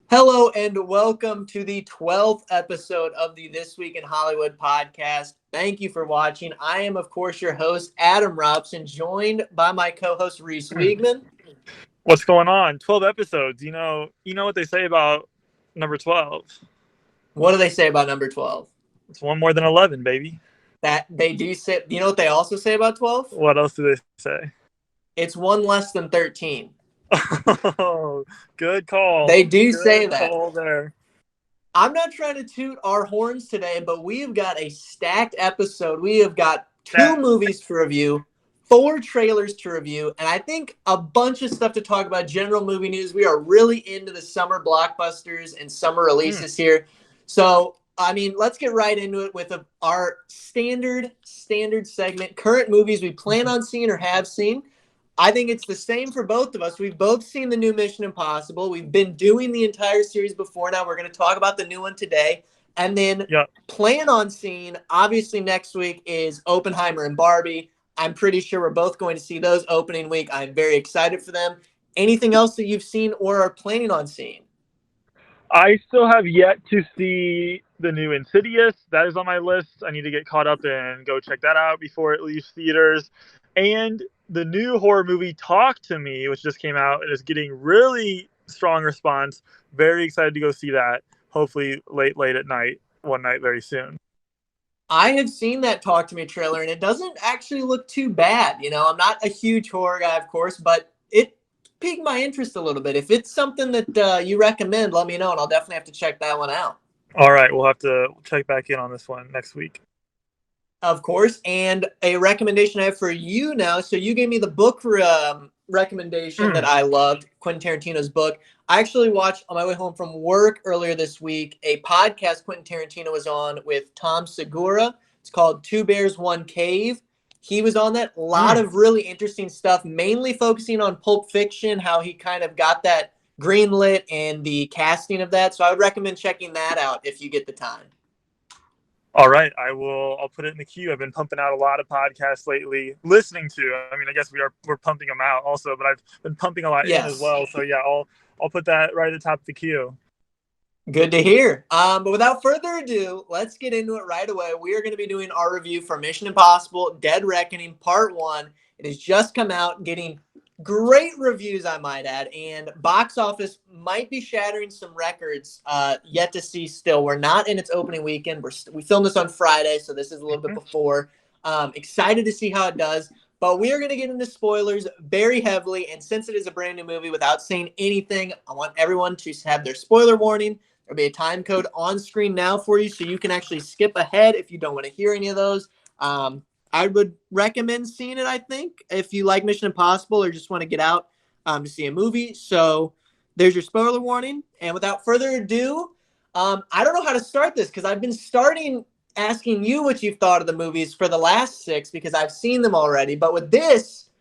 Hello and welcome to the 12th episode of the This Week in Hollywood podcast. Thank you for watching. I am, of course, your host, Adam Robson, joined by my co-host, Reese Wiegman. What's going on? 12 episodes. You know what they say about number 12? What do they say about number 12? It's one more than 11, baby. That they do say. You know what they also say about 12? What else do they say? It's one less than 13. Oh, good call. They do Good say that. call there. I'm not trying to toot our horns today, but we've got a stacked episode. We have got two movies to review, 4 trailers to review, and I think a bunch of stuff to talk about, general movie news. We are really into the summer blockbusters and summer releases here. So, let's get right into it with our standard segment, current movies we plan on seeing or have seen. I think it's the same for both of us. We've both seen the new Mission Impossible. We've been doing the entire series before now. We're going to talk about the new one today. And then plan on seeing, obviously next week, is Oppenheimer and Barbie. I'm pretty sure we're both going to see those opening week. I'm very excited for them. Anything else that you've seen or are planning on seeing? I still have yet to see the new Insidious. That is on my list. I need to get caught up and go check that out before it leaves theaters. And the new horror movie Talk to Me, which just came out and is getting really strong response. Very excited to go see that. Hopefully late at night, one night very soon. I have seen that Talk to Me trailer, and it doesn't actually look too bad. I'm not a huge horror guy, of course, but it piqued my interest a little bit. If it's something that you recommend, let me know, and I'll definitely have to check that one out. All right, we'll have to check back in on this one next week. Of course, and a recommendation I have for you now. So you gave me the book recommendation that I loved, Quentin Tarantino's book. I actually watched on my way home from work earlier this week a podcast Quentin Tarantino was on with Tom Segura. It's called Two Bears, One Cave. He was on that. A lot of really interesting stuff, mainly focusing on Pulp Fiction, how he kind of got that greenlit and the casting of that. So I would recommend checking that out if you get the time. All right, I'll put it in the queue. I've been pumping out a lot of podcasts lately, listening to. I guess we're pumping them out also, but I've been pumping a lot in as well. So yeah, I'll put that right at the top of the queue. Good to hear. But without further ado, let's get into it right away. We are going to be doing our review for Mission Impossible: Dead Reckoning Part 1. It has just come out, getting great reviews, I might add, and box office might be shattering some records yet to see still. We're not in its opening weekend. We filmed this on Friday, so this is a little bit before. Excited to see how it does, but we are going to get into spoilers very heavily, and since it is a brand new movie, without saying anything, I want everyone to have their spoiler warning. There'll be a time code on screen now for you, so you can actually skip ahead if you don't want to hear any of those. I would recommend seeing it, I think, if you like Mission Impossible or just want to get out to see a movie. So there's your spoiler warning. And without further ado, I don't know how to start this because I've been asking you what you've thought of the movies for the last 6 because I've seen them already. But with this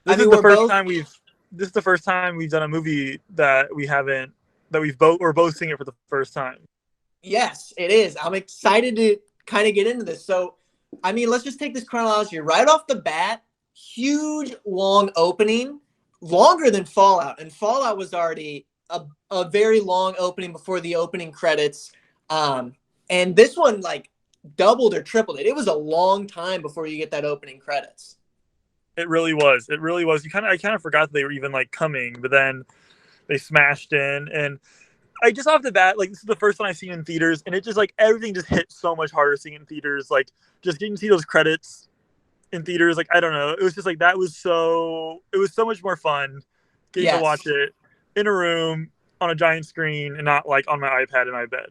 is the first time we've done a movie that we're both seeing it for the first time. Yes, it is. I'm excited to kind of get into this. So let's just take this chronology right off the bat. Huge, long opening, longer than Fallout. And Fallout was already a very long opening before the opening credits. And this one, doubled or tripled it. It was a long time before you get that opening credits. It really was. I kind of forgot that they were even, coming, but then they smashed in. And I just off the bat, this is the first one I've seen in theaters, and it just everything just hit so much harder seeing in theaters. Just getting to see those credits in theaters, I don't know. It was just it was so much more fun getting to watch it in a room on a giant screen and not on my iPad in my bed.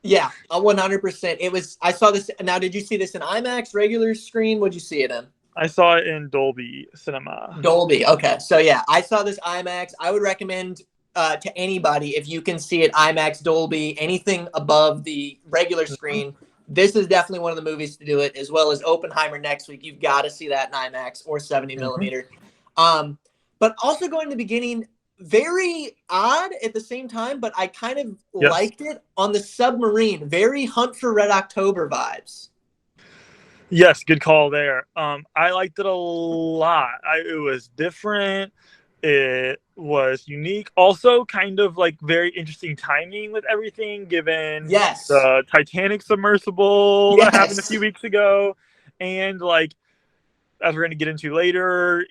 Yeah, 100%. I saw this. Now, did you see this in IMAX, regular screen? What'd you see it in? I saw it in Dolby Cinema. Dolby. Okay. So yeah, I saw this IMAX. I would recommend to anybody, if you can see it IMAX, Dolby, anything above the regular screen, this is definitely one of the movies to do it, as well as Oppenheimer next week. You've got to see that in IMAX or 70 millimeter. But also going to the beginning, very odd at the same time, but I kind of liked it on the submarine. Very Hunt for Red October vibes. Yes, good call there. I liked it a lot. It was different. It was unique. Also, kind of like very interesting timing with everything, given Yes. the Titanic submersible that happened a few Yes. weeks ago, and like as we're going to get into later,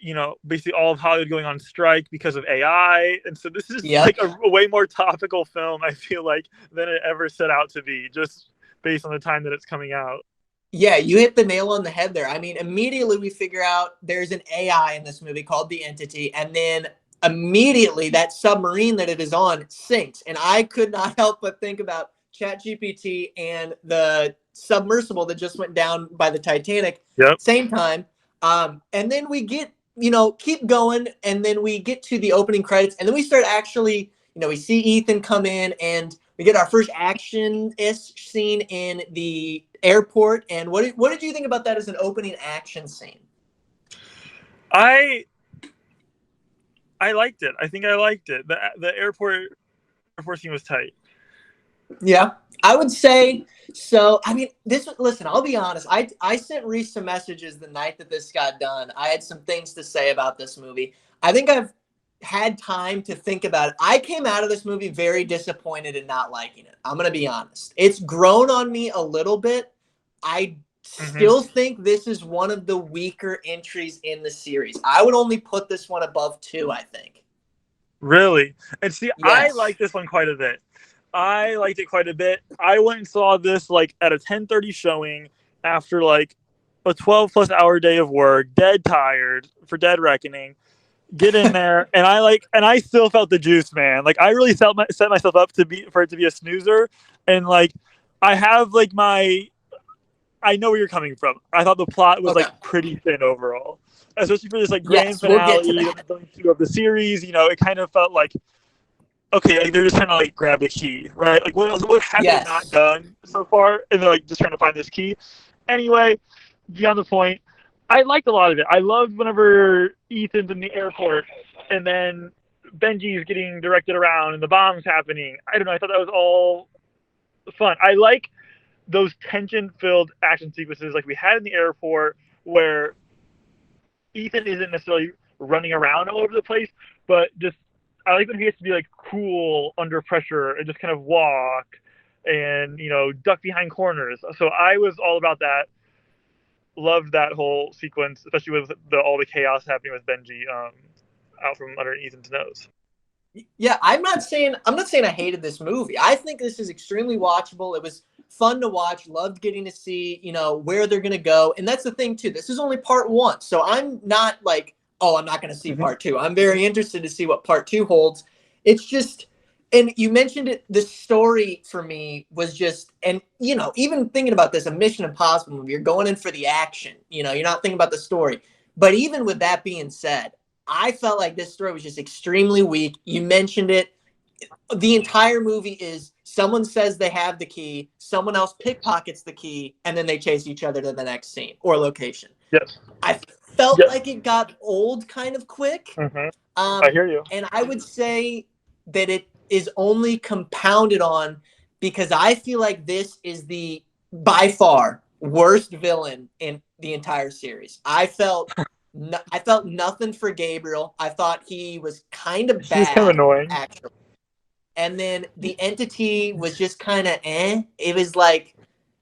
basically all of Hollywood going on strike because of AI, and so this is Yep. like a way more topical film, I feel like, than it ever set out to be, just based on the time that it's coming out. Yeah, you hit the nail on the head there. I mean, immediately we figure out there's an AI in this movie called the Entity, and then immediately that submarine that it is on sinks. And I could not help but think about ChatGPT and the submersible that just went down by the Titanic, Yep. same time. And then we get, keep going, and then we get to the opening credits, and then we start actually, we see Ethan come in, and we get our first action-ish scene in the airport. And what did you think about that as an opening action scene? I liked it. I think I liked it. The airport scene was tight. Yeah, I would say so. I mean, listen, I'll be honest. I sent Reese some messages the night that this got done. I had some things to say about this movie. I think I've had time to think about it. I came out of this movie very disappointed and not liking it. I'm going to be honest. It's grown on me a little bit. I still think this is one of the weaker entries in the series. I would only put this one above 2, I think. Really? And see, Yes. I like this one quite a bit. I liked it quite a bit. I went and saw this like at a 10:30 showing after like a 12+ hour day of work, dead tired for Dead Reckoning. Get in there, and I still felt the juice, man. Like I really set myself up for it to be a snoozer, and like I have like I know where you're coming from. I thought the plot was like pretty thin overall, especially for this like grand finale of the series. It kind of felt like, okay, like they're just trying to like grab the key, right? Like what have they not done so far? And they're like just trying to find this key. Anyway, beyond the point, I liked a lot of it. I loved whenever Ethan's in the airport and then Benji's getting directed around and the bomb's happening. I don't know. I thought that was all fun. I like those tension-filled action sequences like we had in the airport where Ethan isn't necessarily running around all over the place, but just I like when he has to be like cool under pressure and just kind of walk and duck behind corners. So I was all about that. Loved that whole sequence, especially with all the chaos happening with Benji out from under Ethan's nose. Yeah, I'm not saying I hated this movie. I think this is extremely watchable. It was fun to watch. Loved getting to see, where they're gonna go. And that's the thing too. This is only part 1, so I'm not like, oh, I'm not gonna see part 2. I'm very interested to see what part 2 holds. It's just, and you mentioned it. The story for me was just, and even thinking about this, a Mission Impossible movie, you're going in for the action. You're not thinking about the story. But even with that being said, I felt like this story was just extremely weak. You mentioned it. The entire movie is someone says they have the key, someone else pickpockets the key, and then they chase each other to the next scene or location. Yes. I felt like it got old kind of quick. I hear you. And I would say that it is only compounded on because I feel like this is the by far worst villain in the entire series. I felt nothing for Gabriel. I thought he was kind of bad. He was kind of annoying, actually. And then the Entity was just kind of It was like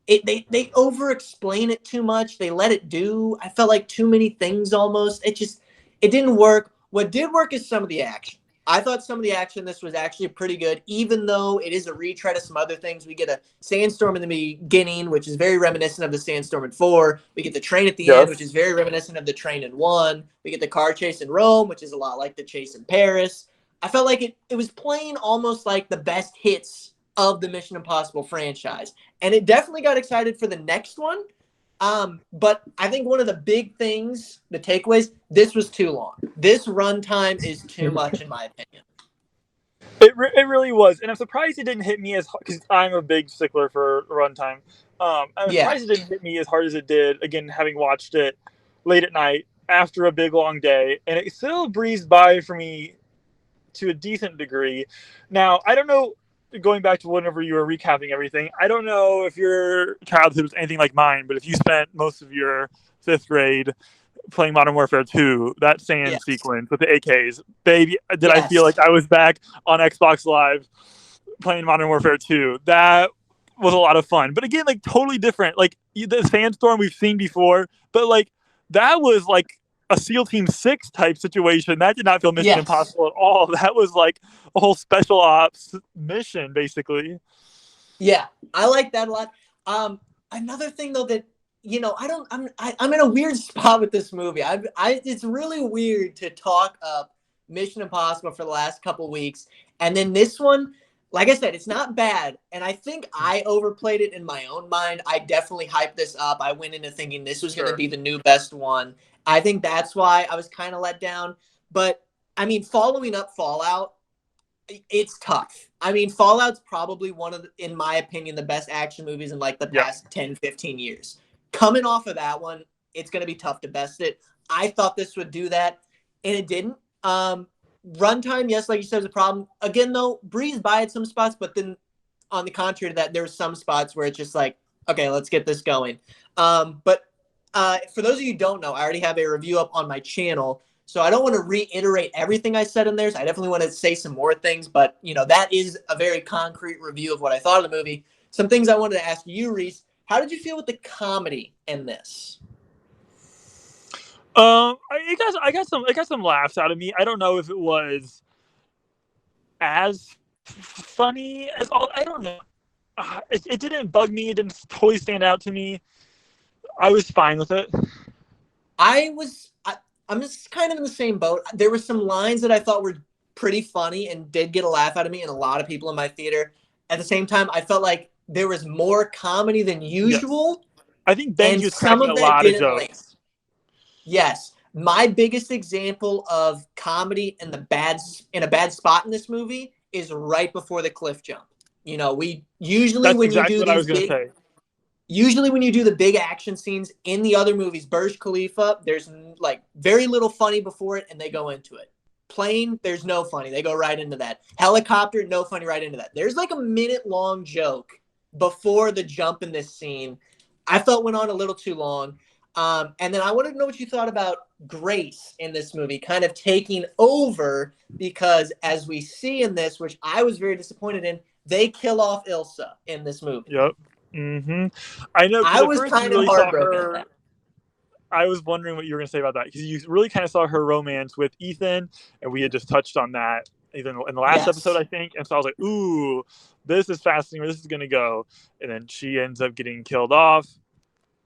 they over-explain it too much. They let it do. I felt like too many things almost. It didn't work. What did work is some of the action. I thought some of the action in this was actually pretty good, even though it is a retread of some other things. We get a sandstorm in the beginning, which is very reminiscent of the sandstorm in 4. We get the train at the end, which is very reminiscent of the train in 1. We get the car chase in Rome, which is a lot like the chase in Paris. I felt like it was playing almost like the best hits of the Mission Impossible franchise. And it definitely got excited for the next one. But I think one of the big things, the takeaways, this was too long. This runtime is too much, in my opinion. It really was, and I'm surprised it didn't hit me as hard because I'm a big stickler for runtime. I'm surprised it didn't hit me as hard as it did. Again, having watched it late at night after a big long day, and it still breezed by for me to a decent degree. Now, I don't know. Going back to whenever you were recapping everything, I don't know if your childhood was anything like mine, but if you spent most of your 5th grade playing Modern Warfare 2, that sand Yes. sequence with the AKs, baby, did I feel Yes. like I was back on Xbox Live playing Modern Warfare 2. That was a lot of fun. But again, like totally different. Like the sandstorm we've seen before, but like that was like a SEAL Team 6 type situation. That did not feel Mission Yes. Impossible at all. That was like a whole special ops mission, basically. Yeah, I like that a lot. Another thing though that I'm in a weird spot with this movie. It's really weird to talk up Mission Impossible for the last couple weeks, and then this one, like I said, it's not bad, and I think I overplayed it in my own mind. I definitely hyped this up. I went into thinking this was going to Sure. be the new best one. I think that's why I was kind of let down. But I mean, following up Fallout, it's tough. I mean, Fallout's probably one of, in my opinion, the best action movies in like the Yeah. past 10, 15 years. Coming off of that one, it's going to be tough to best it. I thought this would do that, and it didn't. Runtime, yes, like you said, is a problem. Again, though, breezed by at some spots, but then on the contrary to that, there's some spots where it's just like, okay, let's get this going. But for those of you who don't know, I already have a review up on my channel. So I don't want to reiterate everything I said in there. So I definitely want to say some more things, but that is a very concrete review of what I thought of the movie. Some things I wanted to ask you, Reese. How did you feel with the comedy in this? I got some laughs out of me. I don't know if it was as funny as all. I don't know. It didn't bug me. It didn't totally stand out to me. I was fine with it. I'm just kind of in the same boat. There were some lines that I thought were pretty funny and did get a laugh out of me, and a lot of people in my theater. At the same time, I felt like there was more comedy than usual. Yes. I think And Benji was some cracking a of that lot of didn't land. jokes. Yes. My biggest example of comedy in a bad spot in this movie is right before the cliff jump. We usually That's when you exactly do what I these was going to big say. usually when you do the big action scenes in the other movies, Burj Khalifa, there's like very little funny before it and they go into it. Plane, there's no funny. They go right into that. Helicopter, no funny, right into that. There's like a minute-long joke before the jump in this scene. I felt went on a little too long. And then I wanted to know what you thought about Grace in this movie, kind of taking over, because as we see in this, which I was very disappointed in, they kill off Ilsa in this movie. Yep. Mm-hmm. I know, because I at was first you kind of really saw heartbroken at her. that. I was wondering what you were going to say about that, because you really kind of saw her romance with Ethan, and we had just touched on that even in the last episode, Yes. I think. And so I was like, ooh, this is fascinating where this is going to go. And then she ends up getting killed off.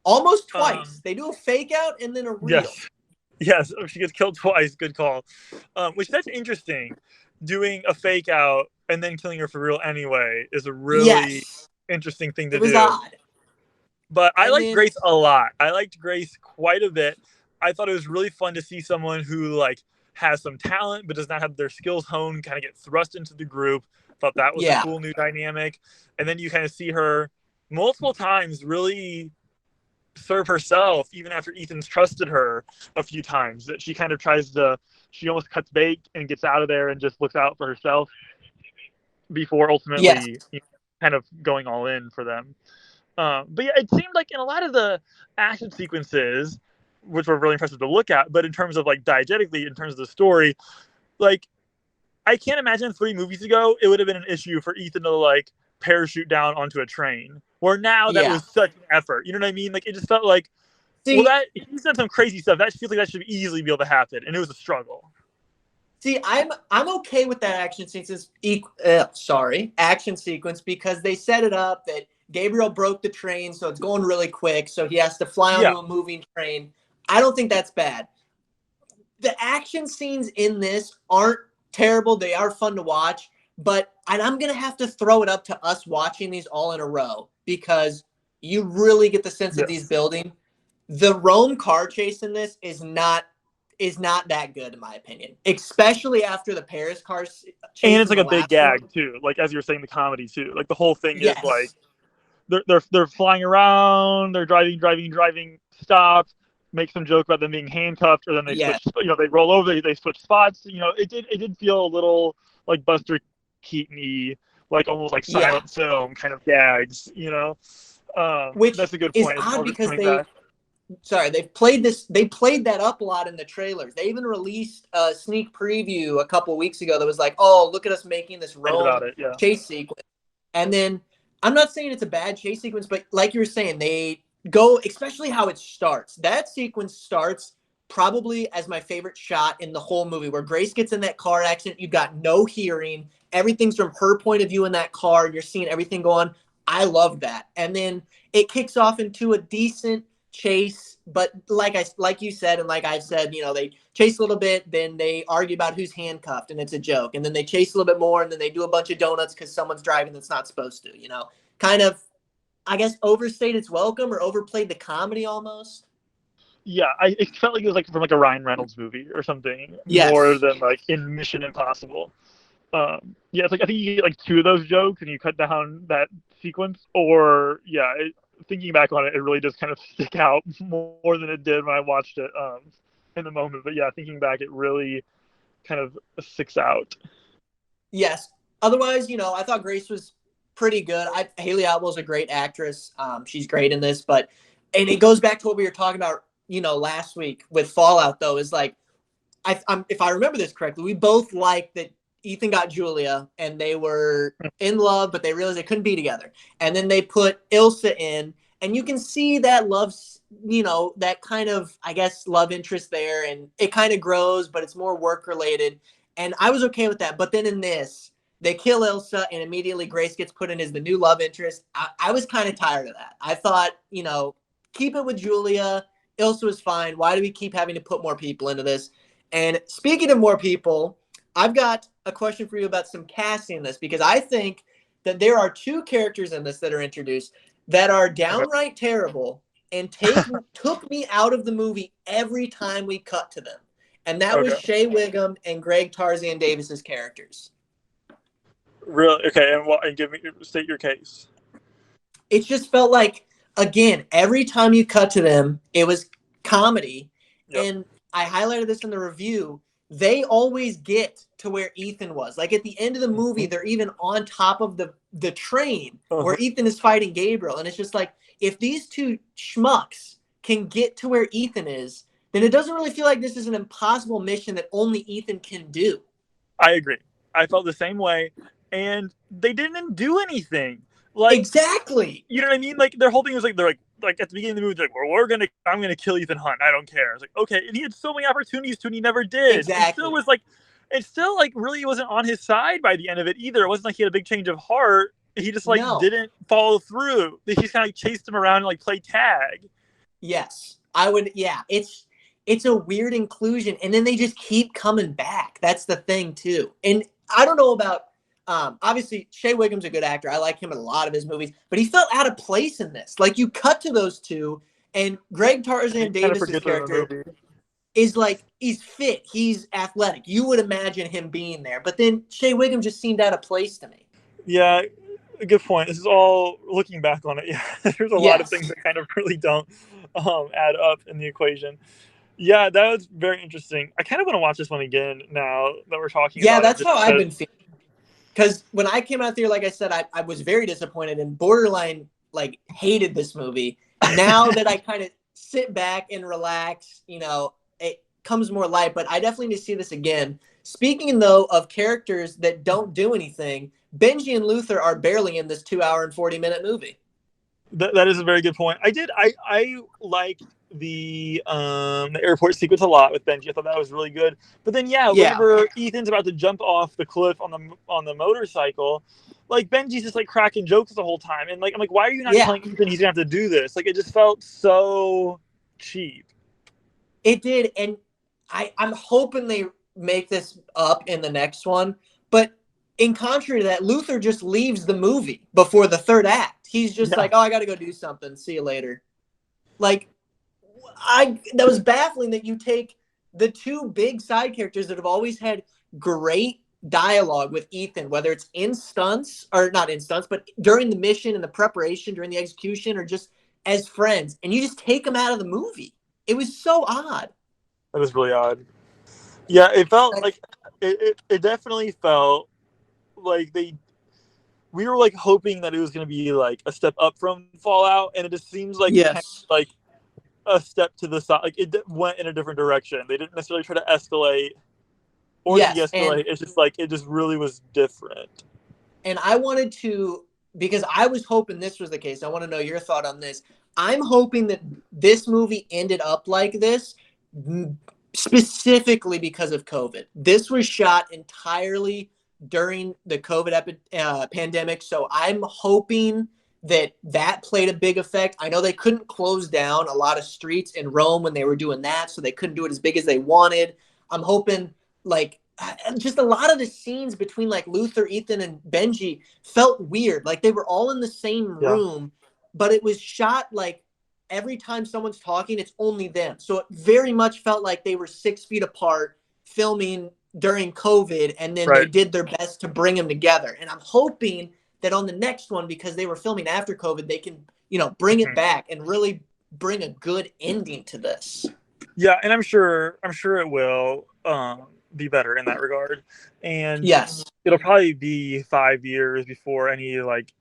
Almost twice. They do a fake out and then a real. Yes, she gets killed twice. Good call. Which that's interesting. Doing a fake out and then killing her for real anyway is a really Yes. interesting thing to It was do. odd. But I And liked then Grace a lot. I liked Grace quite a bit. I thought it was really fun to see someone who like has some talent but does not have their skills honed kind of get thrust into the group. Thought that was a cool new dynamic. And then you kind of see her multiple times really serve herself, even after Ethan's trusted her a few times. That she kind of she almost cuts bait and gets out of there and just looks out for herself before ultimately kind of going all in for them. But yeah, it seemed like in a lot of the action sequences, which were really impressive to look at, but in terms of like diegetically, in terms of the story, like I can't imagine 3 movies ago it would have been an issue for Ethan to like parachute down onto a train. Where now that was such an effort. You know what I mean? Like it just felt like, that he's done some crazy stuff. That feels like that should easily be able to happen, and it was a struggle. See, I'm okay with that action sequence. Action sequence, because they set it up that Gabriel broke the train, so it's going really quick, so he has to fly onto a moving train. I don't think that's bad. The action scenes in this aren't terrible. They are fun to watch, and I'm going to have to throw it up to us watching these all in a row, because you really get the sense of these building. The Rome car chase in this is not that good, in my opinion, especially after the Paris car chase. And it's like a big gag too, like as you're saying, the comedy too. Like the whole thing is like they're flying around, they're driving, stop, make some joke about them being handcuffed, or then they switch. They roll over, they switch spots. It did feel a little like Buster Keaton-y, like almost like silent film kind of gags. Which that's a good is point. odd because sorry, they played that up a lot in the trailers. They even released a sneak preview a couple weeks ago that was like, oh, look at us making this Rome About it, yeah. chase sequence. And then I'm not saying it's a bad chase sequence, but like you were saying, they go, especially how it starts. That sequence starts probably as my favorite shot in the whole movie, where Grace gets in that car accident. You've got no hearing. Everything's from her point of view in that car, and you're seeing everything go on. I love that. And then it kicks off into a decent chase, but like you said, and like I said, they chase a little bit, then they argue about who's handcuffed, and it's a joke, and then they chase a little bit more, and then they do a bunch of donuts because someone's driving that's not supposed to, kind of, I guess, overstayed its welcome or overplayed the comedy almost. Yeah, it felt like it was like from like a Ryan Reynolds movie or something, Yes. more than like in Mission Impossible. Yeah, it's like I think you get like two of those jokes and you cut down that sequence, or yeah, thinking back on it, it really does kind of stick out more than it did when I watched it in the moment. But yeah, thinking back, it really kind of sticks out. Yes. Otherwise, I thought Grace was pretty good. Haley Atwell's a great actress. She's great in this, and it goes back to what we were talking about, last week with Fallout, though, is like, if I remember this correctly, we both liked that Ethan got Julia and they were in love, but they realized they couldn't be together. And then they put Ilsa in, and you can see that love's, that kind of, I guess, love interest there. And it kind of grows, but it's more work related. And I was okay with that. But then in this, they kill Ilsa and immediately Grace gets put in as the new love interest. I was kind of tired of that. I thought, keep it with Julia. Ilsa was fine. Why do we keep having to put more people into this? And speaking of more people, I've got a question for you about some casting in this, because I think that there are two characters in this that are introduced that are downright terrible and took me out of the movie every time we cut to them. And that was Shea Wiggum and Greg Tarzan Davis's characters. Really? Okay, and state your case. It just felt like, again, every time you cut to them, it was comedy. Yep. And I highlighted this in the review. They always get to where Ethan was. Like at the end of the movie, they're even on top of the train where Ethan is fighting Gabriel. And it's just like, if these two schmucks can get to where Ethan is, then it doesn't really feel like this is an impossible mission that only Ethan can do. I agree. I felt the same way. And they didn't do anything. Like, exactly. You know what I mean? Like their whole thing was like, they're like at the beginning of the movie, they're like, I'm gonna kill Ethan Hunt. I don't care. I was like, okay. And he had so many opportunities to, and he never did. Exactly. It still really wasn't on his side by the end of it either. It wasn't like he had a big change of heart. He just didn't follow through. He just kind of chased him around and like played tag. Yes, I would. Yeah, it's a weird inclusion, and then they just keep coming back. That's the thing too. And I don't know about. Obviously, Shea Wiggum's a good actor. I like him in a lot of his movies, but he felt out of place in this. Like, you cut to those two, and Greg Tarzan Davis's character is like, he's fit, he's athletic. You would imagine him being there, but then Shea Wiggum just seemed out of place to me. Yeah, good point. This is all looking back on it. Yeah, there's a lot of things that kind of really don't add up in the equation. Yeah, that was very interesting. I kind of want to watch this one again now that we're talking about it. Yeah, that's how I've been feeling. Because when I came out there, like I said, I was very disappointed and borderline hated this movie. Now that I kind of sit back and relax, it comes more light. But I definitely need to see this again. Speaking, though, of characters that don't do anything, Benji and Luther are barely in this 2 hour and 40-minute movie. That is a very good point. I like the airport sequence a lot with Benji. I thought that was really good. But then whenever Ethan's about to jump off the cliff on the motorcycle, Benji's just cracking jokes the whole time, and I'm like, why are you not telling Ethan he's gonna have to do this? It just felt so cheap. It did, and I'm hoping they make this up in the next one. But in contrary to that, Luther just leaves the movie before the third act. He's just like, oh, I got to go do something. See you later. That was baffling that you take the two big side characters that have always had great dialogue with Ethan, whether it's in stunts or not in stunts, but during the mission and the preparation, during the execution, or just as friends, and you just take them out of the movie. It was so odd. That was really odd. Yeah, it felt it definitely felt like we were hoping that it was going to be a step up from Fallout, and it just seems like a step to the side. Like went in a different direction. They didn't necessarily try to escalate or Yes, de-escalate. It's just like it just really was different. and I wanted to, because I was hoping this was the case. I want to know your thought on this. I'm hoping that this movie ended up like this specifically because of COVID. This was shot entirely during the COVID pandemic, so I'm hoping that that played a big effect. I know they couldn't close down a lot of streets in Rome when they were doing that, so they couldn't do it as big as they wanted. I'm hoping like just a lot of the scenes between like Luther, Ethan, and Benji felt weird. Like they were all in the same Yeah. room, but it was shot like every time someone's talking, it's only them. So it very much felt like they were 6 feet apart filming during COVID, and then they Right. did their best to bring them together. And I'm hoping that on the next one, because they were filming after COVID, they can, bring it back and really bring a good ending to this. Yeah, and I'm sure it will be better in that regard. And yes, it'll probably be 5 years before any like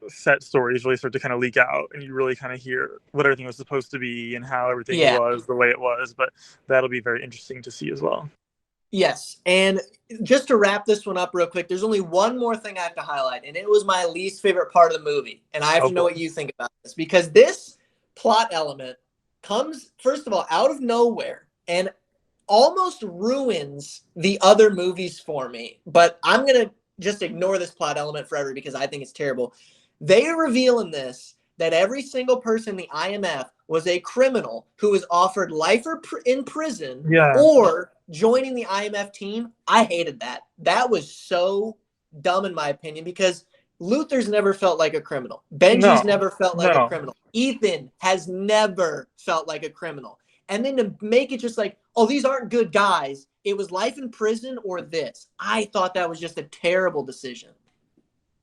set stories really start to kind of leak out, and you really kind of hear what everything was supposed to be and how everything was the way it was. But that'll be very interesting to see as well. Yes, and just to wrap this one up real quick, there's only one more thing I have to highlight, and it was my least favorite part of the movie. And I have to know what you think about this, because this plot element comes, first of all, out of nowhere and almost ruins the other movies for me. But I'm going to just ignore this plot element forever because I think it's terrible. They reveal in this that every single person in the IMF was a criminal who was offered life in prison or joining the IMF team. I hated that. That was so dumb in my opinion, because Luther's never felt like a criminal. Benji's never felt like a criminal. Ethan has never felt like a criminal. And then to make it just like, oh, these aren't good guys. It was life in prison or this. I thought that was just a terrible decision.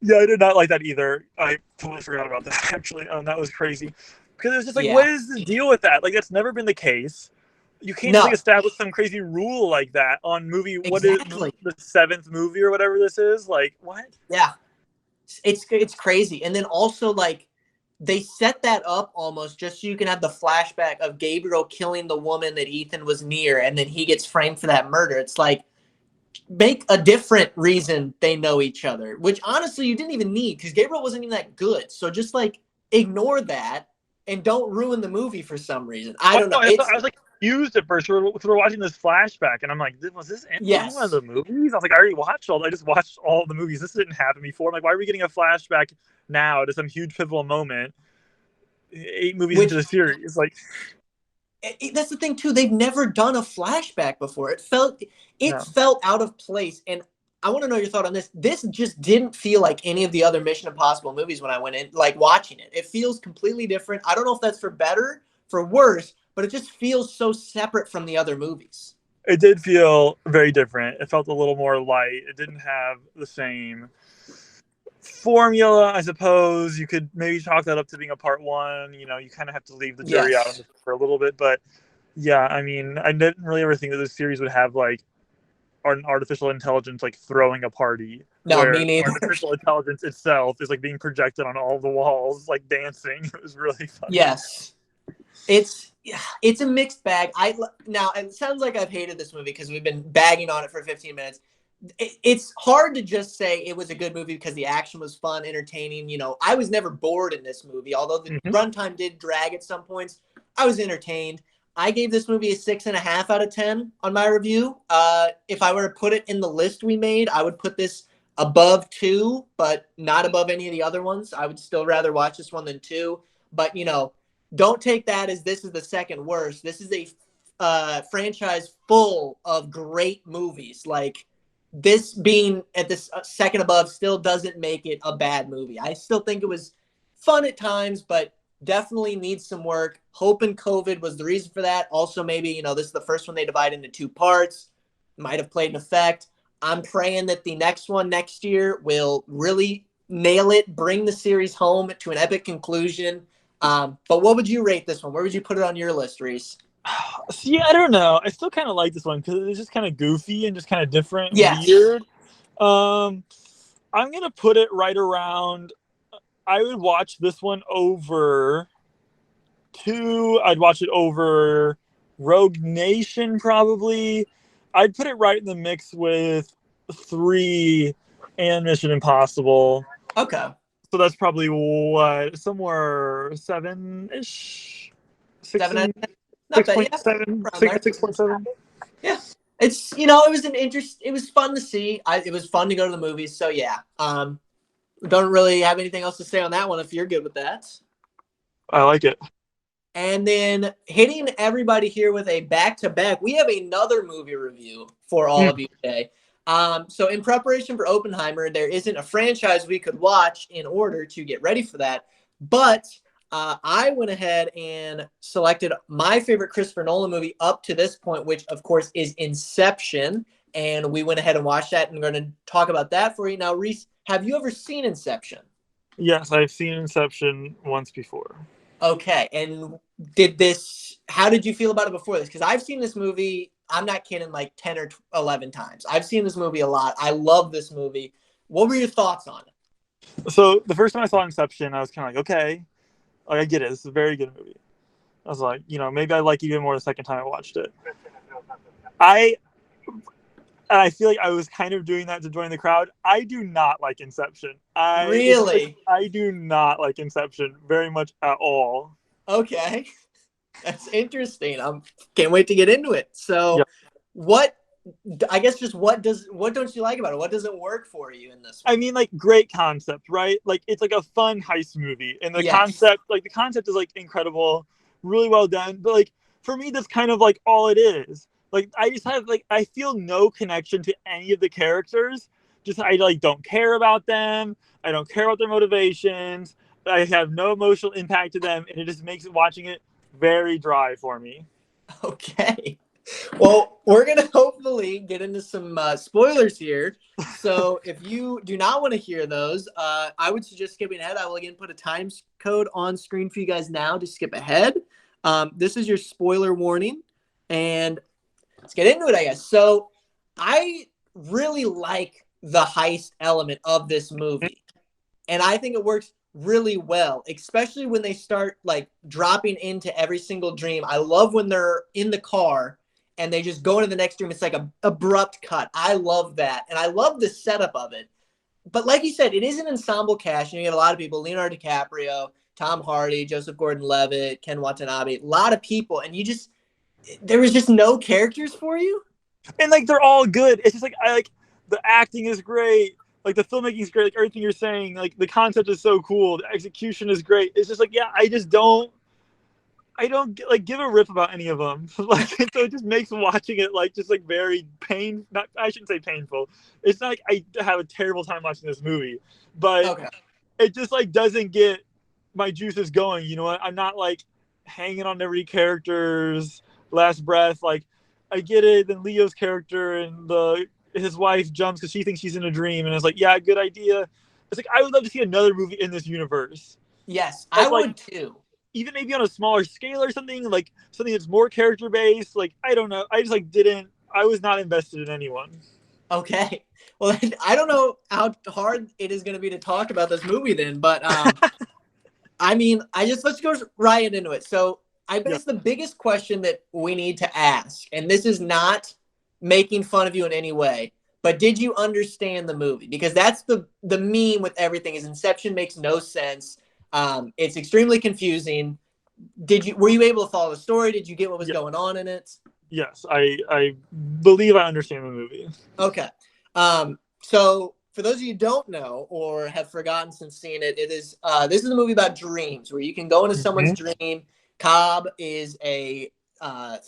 Yeah, I did not like that either. I totally forgot about that, actually. That was crazy. Because it was just like, what is the deal with that? Like, that's never been the case. You can't just like establish some crazy rule like that on movie. What is the 7th movie or whatever this is? Like, what? Yeah. It's crazy. And then also, like, they set that up almost just so you can have the flashback of Gabriel killing the woman that Ethan was near, and then he gets framed for that murder. It's like, make a different reason they know each other, which honestly you didn't even need, because Gabriel wasn't even that good. So just like ignore that and don't ruin the movie for some reason. I don't know. I was like confused at first. We're watching this flashback, and I'm like, was this in one of the movies? I was like, I already watched I just watched all the movies. This didn't happen before. I'm like, why are we getting a flashback now to some huge pivotal moment 8 movies into the series? Like, that's the thing too. They've never done a flashback before. It felt out of place. And I want to know your thought on this. This just didn't feel like any of the other Mission Impossible movies when I went in, like watching it. It feels completely different. I don't know if that's for better, for worse, but it just feels so separate from the other movies. It did feel very different. It felt a little more light. It didn't have the same formula, I suppose. You could maybe chalk that up to being a part 1. You kind of have to leave the jury out on this for a little bit. But yeah, I mean, I didn't really ever think that this series would have like an artificial intelligence like throwing a party. No, me neither. Artificial intelligence itself is like being projected on all the walls, like dancing. It was really fun. Yes. It's a mixed bag. Now it sounds like I've hated this movie because we've been bagging on it for 15 minutes. It's hard to just say it was a good movie because the action was fun, entertaining. I was never bored in this movie, although the runtime did drag at some points. I was entertained. I gave this movie a 6.5 out of 10 on my review. If I were to put it in the list we made, I would put this above 2, but not above any of the other ones. I would still rather watch this one than 2. But, don't take that as this is the second worst. This is a franchise full of great movies. Like, this being at this second above still doesn't make it a bad movie. I still think it was fun at times, but definitely needs some work. Hoping COVID was the reason for that. Also, maybe, this is the first one they divide into 2 parts. Might have played an effect. I'm praying that the next one next year will really nail it, bring the series home to an epic conclusion. But what would you rate this one? Where would you put it on your list, Reese? See, I don't know. I still kind of like this one because it's just kind of goofy and just kind of different and weird. I'm going to put it right around. I would watch this one over 2, I'd watch it over Rogue Nation probably. I'd put it right in the mix with 3 and Mission Impossible. Okay. So that's probably what, somewhere 7-ish, 6 7 out and of 10. Not bad. Yeah. 6.7, Around there. 6.7. Yeah. It's, it was it was fun to see. It was fun to go to the movies. So yeah. Don't really have anything else to say on that one if you're good with that. I like it. And then hitting everybody here with a back-to-back, we have another movie review for all of you today. So in preparation for Oppenheimer, there isn't a franchise we could watch in order to get ready for that. But I went ahead and selected my favorite Christopher Nolan movie up to this point, which, of course, is Inception. And we went ahead and watched that, and we're going to talk about that for you. Now, Reese, have you ever seen Inception? Yes, I've seen Inception once before. Okay, and how did you feel about it before this? Because I've seen this movie, I'm not kidding, like 10 or 11 times. I've seen this movie a lot. I love this movie. What were your thoughts on it? So the first time I saw Inception, I was kind of like, okay, like I get it. This is a very good movie. I was like, maybe I like it even more the second time I watched it. I feel like I was kind of doing that to join the crowd. I do not like Inception. Really? I do not like Inception very much at all. Okay. That's interesting. Can't wait to get into it. So yeah. What don't you like about it? What doesn't work for you in this one? I mean, like, great concept, right? Like, it's like a fun heist movie. And the concept is like incredible, really well done. But like, for me, that's kind of like all it is. Like, I feel no connection to any of the characters. I like don't care about them. I don't care about their motivations. I have no emotional impact to them. And it just makes watching it very dry for me. Okay. Well, we're going to hopefully get into some spoilers here. So if you do not want to hear those, I would suggest skipping ahead. I will again put a time code on screen for you guys now to skip ahead. This is your spoiler warning. And let's get into it, I guess. So I really like the heist element of this movie. And I think it works really well, especially when they start like dropping into every single dream. I love when they're in the car and they just go into the next dream. It's like a abrupt cut. I love that. And I love the setup of it. But like you said, it is an ensemble cast. You have a lot of people: Leonardo DiCaprio, Tom Hardy, Joseph Gordon-Levitt, Ken Watanabe, a lot of people. And there was just no characters for you. And like, they're all good. It's just like, the acting is great. Like, the filmmaking is great. Like, everything you're saying, like, the concept is so cool. The execution is great. It's just like, yeah, I don't like give a rip about any of them. Like, so it just makes watching it like just like very I shouldn't say painful. It's not like I have a terrible time watching this movie, but It just like doesn't get my juices going. You know what? I'm not like hanging on every character's last breath. Like, I get it. Then Leo's character and his wife jumps because she thinks she's in a dream, and it's like, yeah, good idea. It's like, I would love to see another movie in this universe. Yes, I would too. Even maybe on a smaller scale or something, like something that's more character based. Like, I don't know. I just I was not invested in anyone. Okay. Well, I don't know how hard it is going to be to talk about this movie then, but I mean, let's go right into it. So I guess the biggest question that we need to ask, and this is not making fun of you in any way, but did you understand the movie? Because that's the meme with everything is Inception makes no sense. It's extremely confusing. Were you able to follow the story? Did you get what was going on in it? Yes, I believe I understand the movie. Okay. So for those of you who don't know or have forgotten since seeing it, this is a movie about dreams where you can go into someone's dream. Cobb is a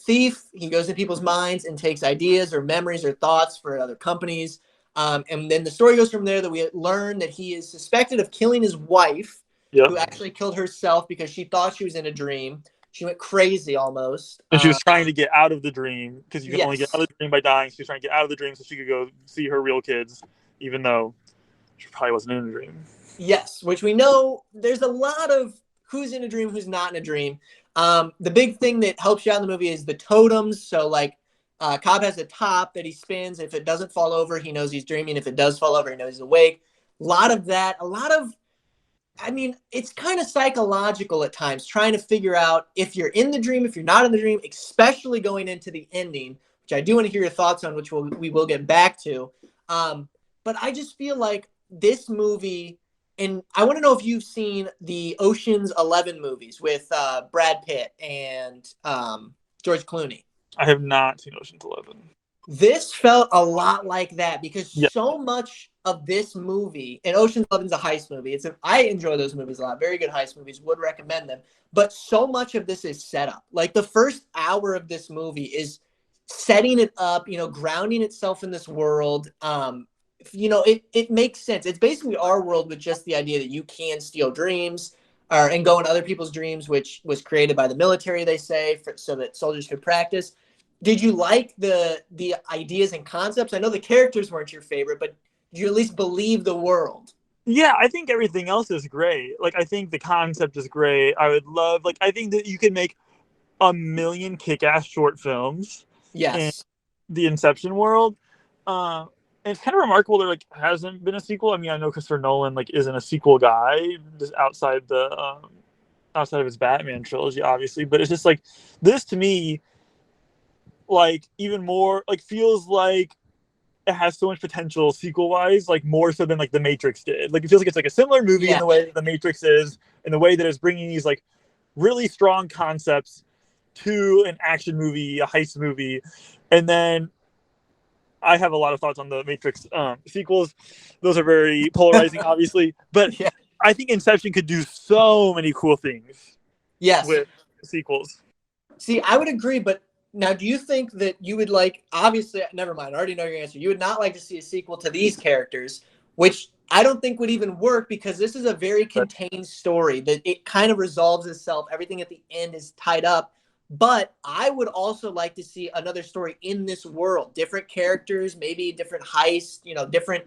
thief. He goes into people's minds and takes ideas or memories or thoughts for other companies. And then the story goes from there that we learn that he is suspected of killing his wife, who actually killed herself because she thought she was in a dream. She went crazy almost. And she was trying to get out of the dream because you can only get out of the dream by dying. She was trying to get out of the dream so she could go see her real kids, even though she probably wasn't in a dream. Yes, which we know there's a lot of who's in a dream, who's not in a dream. The big thing that helps you out in the movie is the totems. So like Cobb has a top that he spins. If it doesn't fall over, he knows he's dreaming. If it does fall over, he knows he's awake. A lot of that. I mean, it's kind of psychological at times, trying to figure out if you're in the dream, if you're not in the dream, especially going into the ending, which I do want to hear your thoughts on, which we will get back to. Um, but I just feel like this movie, and I want to know if you've seen the Ocean's 11 movies with Brad Pitt and George Clooney. I have not seen Ocean's 11. This felt a lot like that because Yeah. so much of this movie, and Ocean's 11 is a heist movie. I enjoy those movies a lot. Very good heist movies. Would recommend them. But so much of this is set up. Like the first hour of this movie is setting it up, grounding itself in this world. It makes sense. It's basically our world with just the idea that you can steal dreams and go in other people's dreams, which was created by the military, they say, so that soldiers could practice. Did you like the ideas and concepts? I know the characters weren't your favorite, but did you at least believe the world? Yeah, I think everything else is great. Like, I think the concept is great. I would love, like, I think that you could make a million kick-ass short films in Yes. the Inception world. And it's kind of remarkable there, like, hasn't been a sequel. I mean, I know Christopher Nolan, like, isn't a sequel guy, just outside of his Batman trilogy, obviously. But it's just, like, this, to me, like, even more, like, feels like it has so much potential sequel wise, like more so than like The Matrix did. Like it feels like it's like a similar movie in the way that The Matrix is, in the way that it's bringing these like really strong concepts to an action movie, a heist movie. And then I have a lot of thoughts on the Matrix sequels. Those are very polarizing, obviously, but Yeah. I think Inception could do so many cool things. Yes. With sequels. See, I would agree, but now, do you think that you would like, obviously, never mind, I already know your answer. You would not like to see a sequel to these characters, which I don't think would even work because this is a very contained story that it kind of resolves itself. Everything at the end is tied up. But I would also like to see another story in this world, different characters, maybe different heists, different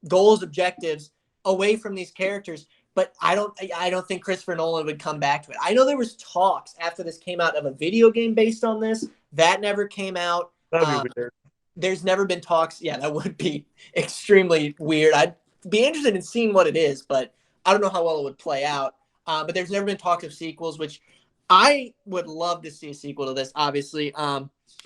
goals, objectives away from these characters. But I don't think Christopher Nolan would come back to it. I know there was talks after this came out of a video game based on this. That never came out. That'd be weird. There's never been talks. Yeah, that would be extremely weird. I'd be interested in seeing what it is, but I don't know how well it would play out. But there's never been talks of sequels, which I would love to see a sequel to this, obviously.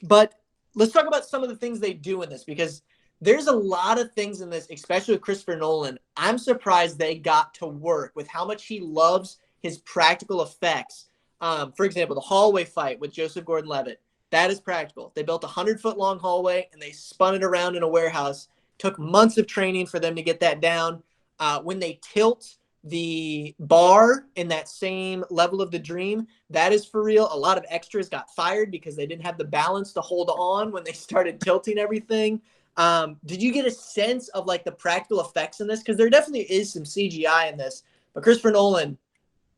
But let's talk about some of the things they do in this, because there's a lot of things in this, especially with Christopher Nolan. I'm surprised they got to work with how much he loves his practical effects. For example, the hallway fight with Joseph Gordon-Levitt. That is practical. They built a 100-foot long hallway and they spun it around in a warehouse. Took months of training for them to get that down. When they tilt the bar in that same level of the dream, that is for real. A lot of extras got fired because they didn't have the balance to hold on when they started tilting everything. Did you get a sense of like the practical effects in this? Because there definitely is some CGI in this, but Christopher Nolan,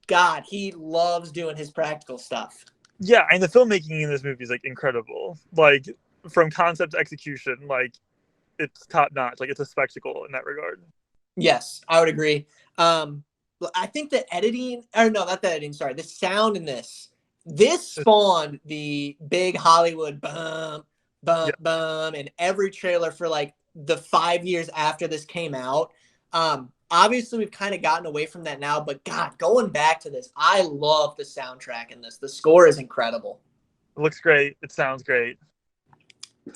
God, he loves doing his practical stuff. Yeah, and the filmmaking in this movie is like incredible. Like from concept to execution, like it's top notch. Like it's a spectacle in that regard. Yes, I would agree. I think the editing, or no, not the editing. Sorry, the sound in this spawned the big Hollywood bum, bum in every trailer for like the 5 years after this came out. Obviously, we've kind of gotten away from that now, but God, going back to this, I love the soundtrack in this. The score is incredible. It looks great. It sounds great.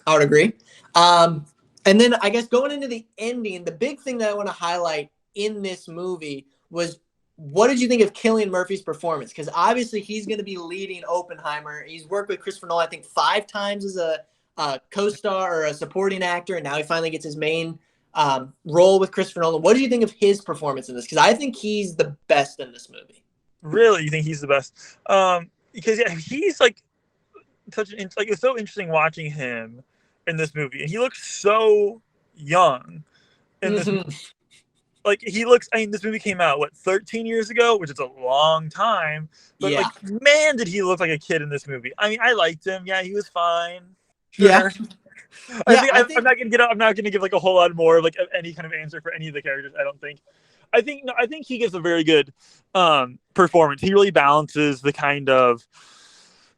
I would agree. And then I guess going into the ending, the big thing that I want to highlight in this movie was, what did you think of Cillian Murphy's performance? Because obviously he's going to be leading Oppenheimer. He's worked with Christopher Nolan, I think, 5 times as a co-star or a supporting actor, and now he finally gets his main role with Christopher Nolan. What do you think of his performance in this? Because I think he's the best in this movie. Really, you think he's the best? Because yeah, he's like it's so interesting watching him in this movie, and he looks so young in this movie. Like he looks, I mean, this movie came out 13 years ago, which is a long time, but like, man, did he look like a kid in this movie. I mean, I liked him. Yeah, he was fine. Sure. Yeah. I'm not gonna give like a whole lot more of like any kind of answer for any of the characters. I don't think. I think he gives a very good performance. He really balances the kind of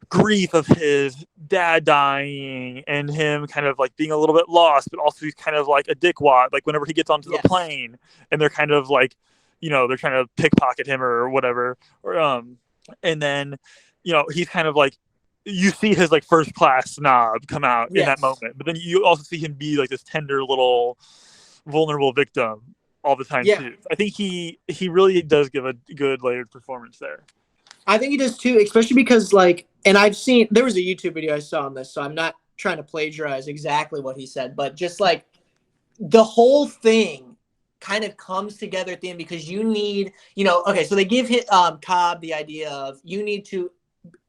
grief of his dad dying and him kind of like being a little bit lost, but also he's kind of like a dickwad. Like whenever he gets onto the plane and they're kind of like they're trying to pickpocket him or whatever, or and then he's kind of like, you see his like first class snob come out in that Yes. moment, but then you also see him be like this tender little vulnerable victim all the time Yeah. too. I think he really does give a good layered performance there. I think he does too, especially because and there was a YouTube video I saw on this, so I'm not trying to plagiarize exactly what he said, but just like the whole thing kind of comes together at the end because you need, okay, so they give Cobb the idea of you need to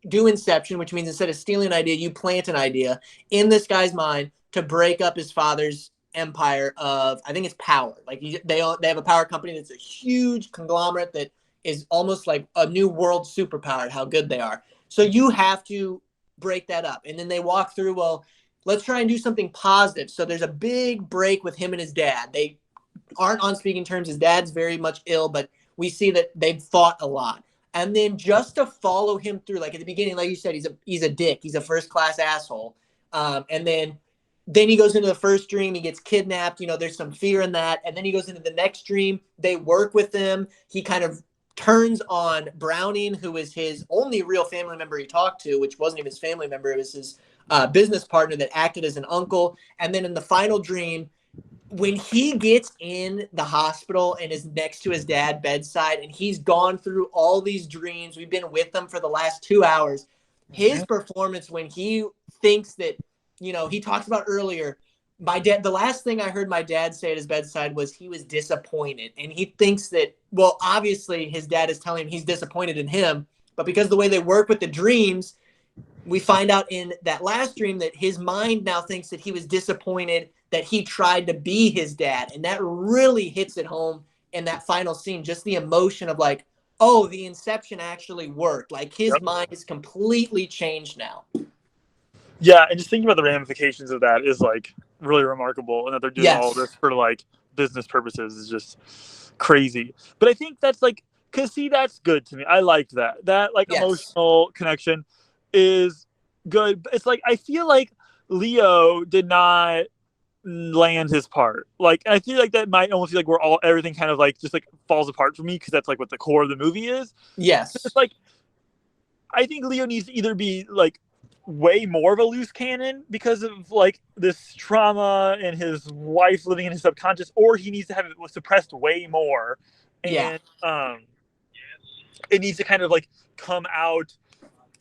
do Inception, which means instead of stealing an idea, you plant an idea in this guy's mind to break up his father's empire of, I think it's power. Like they have a power company that's a huge conglomerate that is almost like a new world superpower, how good they are. So you have to break that up. And then they walk through, well, let's try and do something positive. So there's a big break with him and his dad. They aren't on speaking terms. His dad's very much ill, but we see that they've fought a lot. And then just to follow him through, like at the beginning, like you said, he's a dick. He's a first class asshole. And then he goes into the first dream. He gets kidnapped. There's some fear in that. And then he goes into the next dream. They work with him. He kind of turns on Browning, who is his only real family member he talked to, which wasn't even his family member. It was his business partner that acted as an uncle. And then in the final dream, when he gets in the hospital and is next to his dad bedside and he's gone through all these dreams, we've been with them for the last 2 hours, his performance when he thinks that, he talks about earlier, my dad, the last thing I heard my dad say at his bedside was he was disappointed. And he thinks that, well, obviously his dad is telling him he's disappointed in him, but because of the way they work with the dreams, we find out in that last dream that his mind now thinks that he was disappointed that he tried to be his dad. And that really hits it home in that final scene. Just the emotion of like, oh, the Inception actually worked. Like his mind is completely changed now. Yeah, and just thinking about the ramifications of that is like really remarkable, and that they're doing all this for like business purposes is just crazy. But I think that's like, cause see, that's good to me. I liked that. That like emotional connection is good. It's like I feel like Leo did not land his part. Like I feel like that might almost feel like everything kind of like just like falls apart for me because that's like what the core of the movie is. Yes. It's like I think Leo needs to either be like way more of a loose cannon because of like this trauma and his wife living in his subconscious, or he needs to have it suppressed way more. And it needs to kind of like come out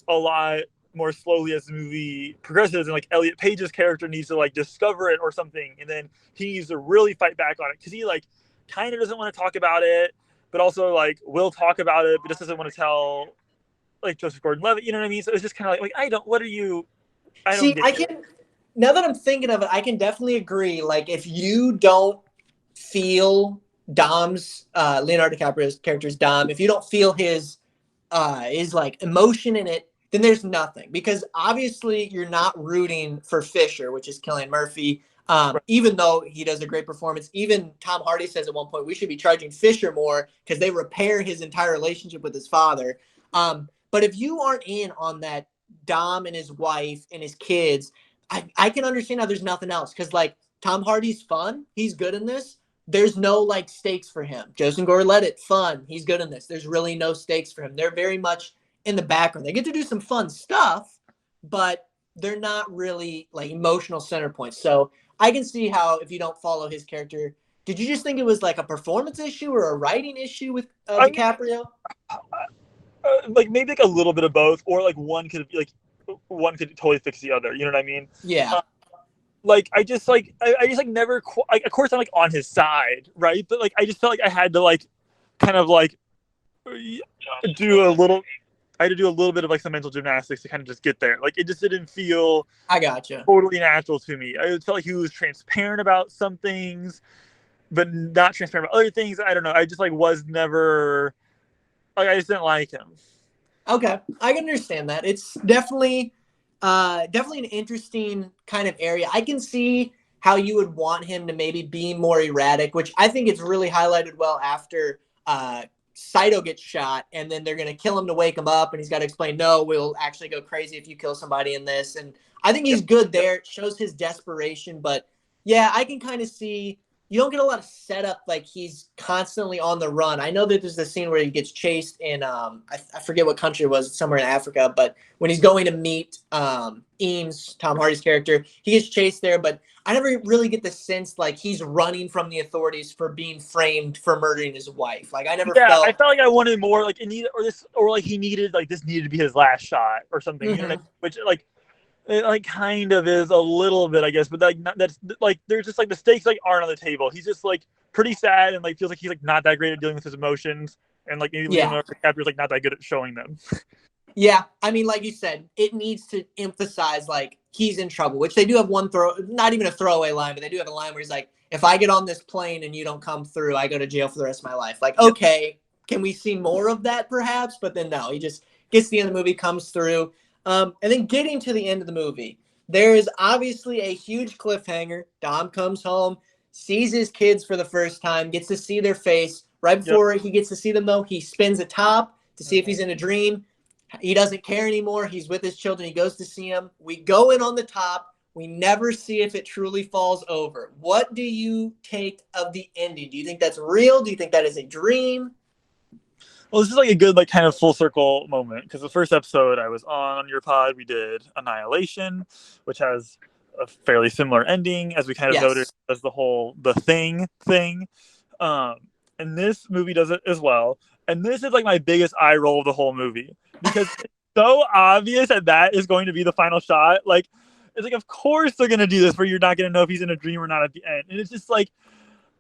a lot more slowly as the movie progresses, and like Elliot Page's character needs to like discover it or something, and then he needs to really fight back on it because he like kind of doesn't want to talk about it, but also like will talk about it, but just doesn't want to tell like Joseph Gordon-Levitt, you know what I mean? So it's just kind of like I don't now that I'm thinking of it, I can definitely agree. Like if you don't feel Dom's Leonardo DiCaprio's character's Dom, if you don't feel his like emotion in it, then there's nothing, because obviously you're not rooting for Fisher, which is Cillian Murphy. Even though he does a great performance, even Tom Hardy says at one point we should be charging Fisher more because they repair his entire relationship with his father. But if you aren't in on that Dom and his wife and his kids, I can understand how there's nothing else, because like Tom Hardy's fun, he's good in this. There's no like stakes for him. Joseph Gordon-Levitt, fun, he's good in this. There's really no stakes for him. They're very much in the background. They get to do some fun stuff, but they're not really like emotional center points. So I can see how if you don't follow his character, did you just think it was like a performance issue or a writing issue with DiCaprio? Like maybe like a little bit of both, or like one could totally fix the other. You know what I mean? Yeah. Like I just never like, of course I'm like on his side, right? But like I just felt like I had to like kind of like do a little. I had to do a little bit of like some mental gymnastics to kind of just get there. Like it just didn't feel totally natural to me. I felt like he was transparent about some things, but not transparent about other things. I don't know. I just like was never like, I just didn't like him. Okay, I can understand that. It's definitely an interesting kind of area. I can see how you would want him to maybe be more erratic, which I think it's really highlighted well after Saito gets shot, and then they're going to kill him to wake him up, and he's got to explain, no, we'll actually go crazy if you kill somebody in this. And I think he's good there. It shows his desperation, but yeah, I can kind of see, you don't get a lot of setup, like he's constantly on the run. I know that there's the scene where he gets chased in I forget what country it was, somewhere in Africa, but when he's going to meet Eames, Tom Hardy's character, he gets chased there, but I never really get the sense like he's running from the authorities for being framed for murdering his wife. Like I never felt. I felt like I wanted more like it needed, or like he needed, like this needed to be his last shot or something. Mm-hmm. You know, which like it like kind of is a little bit, I guess, but like that's like there's just like the stakes like aren't on the table. He's just like pretty sad and like feels like he's like not that great at dealing with his emotions, and like maybe Leonardo DiCaprio's like not that good at showing them. Yeah, I mean, like you said, it needs to emphasize like he's in trouble, which they do have one not even a throwaway line, but they do have a line where he's like, if I get on this plane and you don't come through, I go to jail for the rest of my life. Like, okay, can we see more of that perhaps? But then no, he just gets to the end of the movie, comes through. And then getting to the end of the movie, there is obviously a huge cliffhanger. Dom comes home, sees his kids for the first time, gets to see their face. Right before he gets to see them, though, he spins a top to see if he's in a dream. He doesn't care anymore. He's with his children. He goes to see them. We go in on the top. We never see if it truly falls over. What do you take of the ending? Do you think that's real? Do you think that is a dream? Well, this is like a good like kind of full circle moment because the first episode I was on your pod, we did Annihilation, which has a fairly similar ending as we kind of noted as the thing. And this movie does it as well. And this is like my biggest eye roll of the whole movie because it's so obvious that is going to be the final shot. Like, it's like, of course they're going to do this where you're not going to know if he's in a dream or not at the end. And it's just like,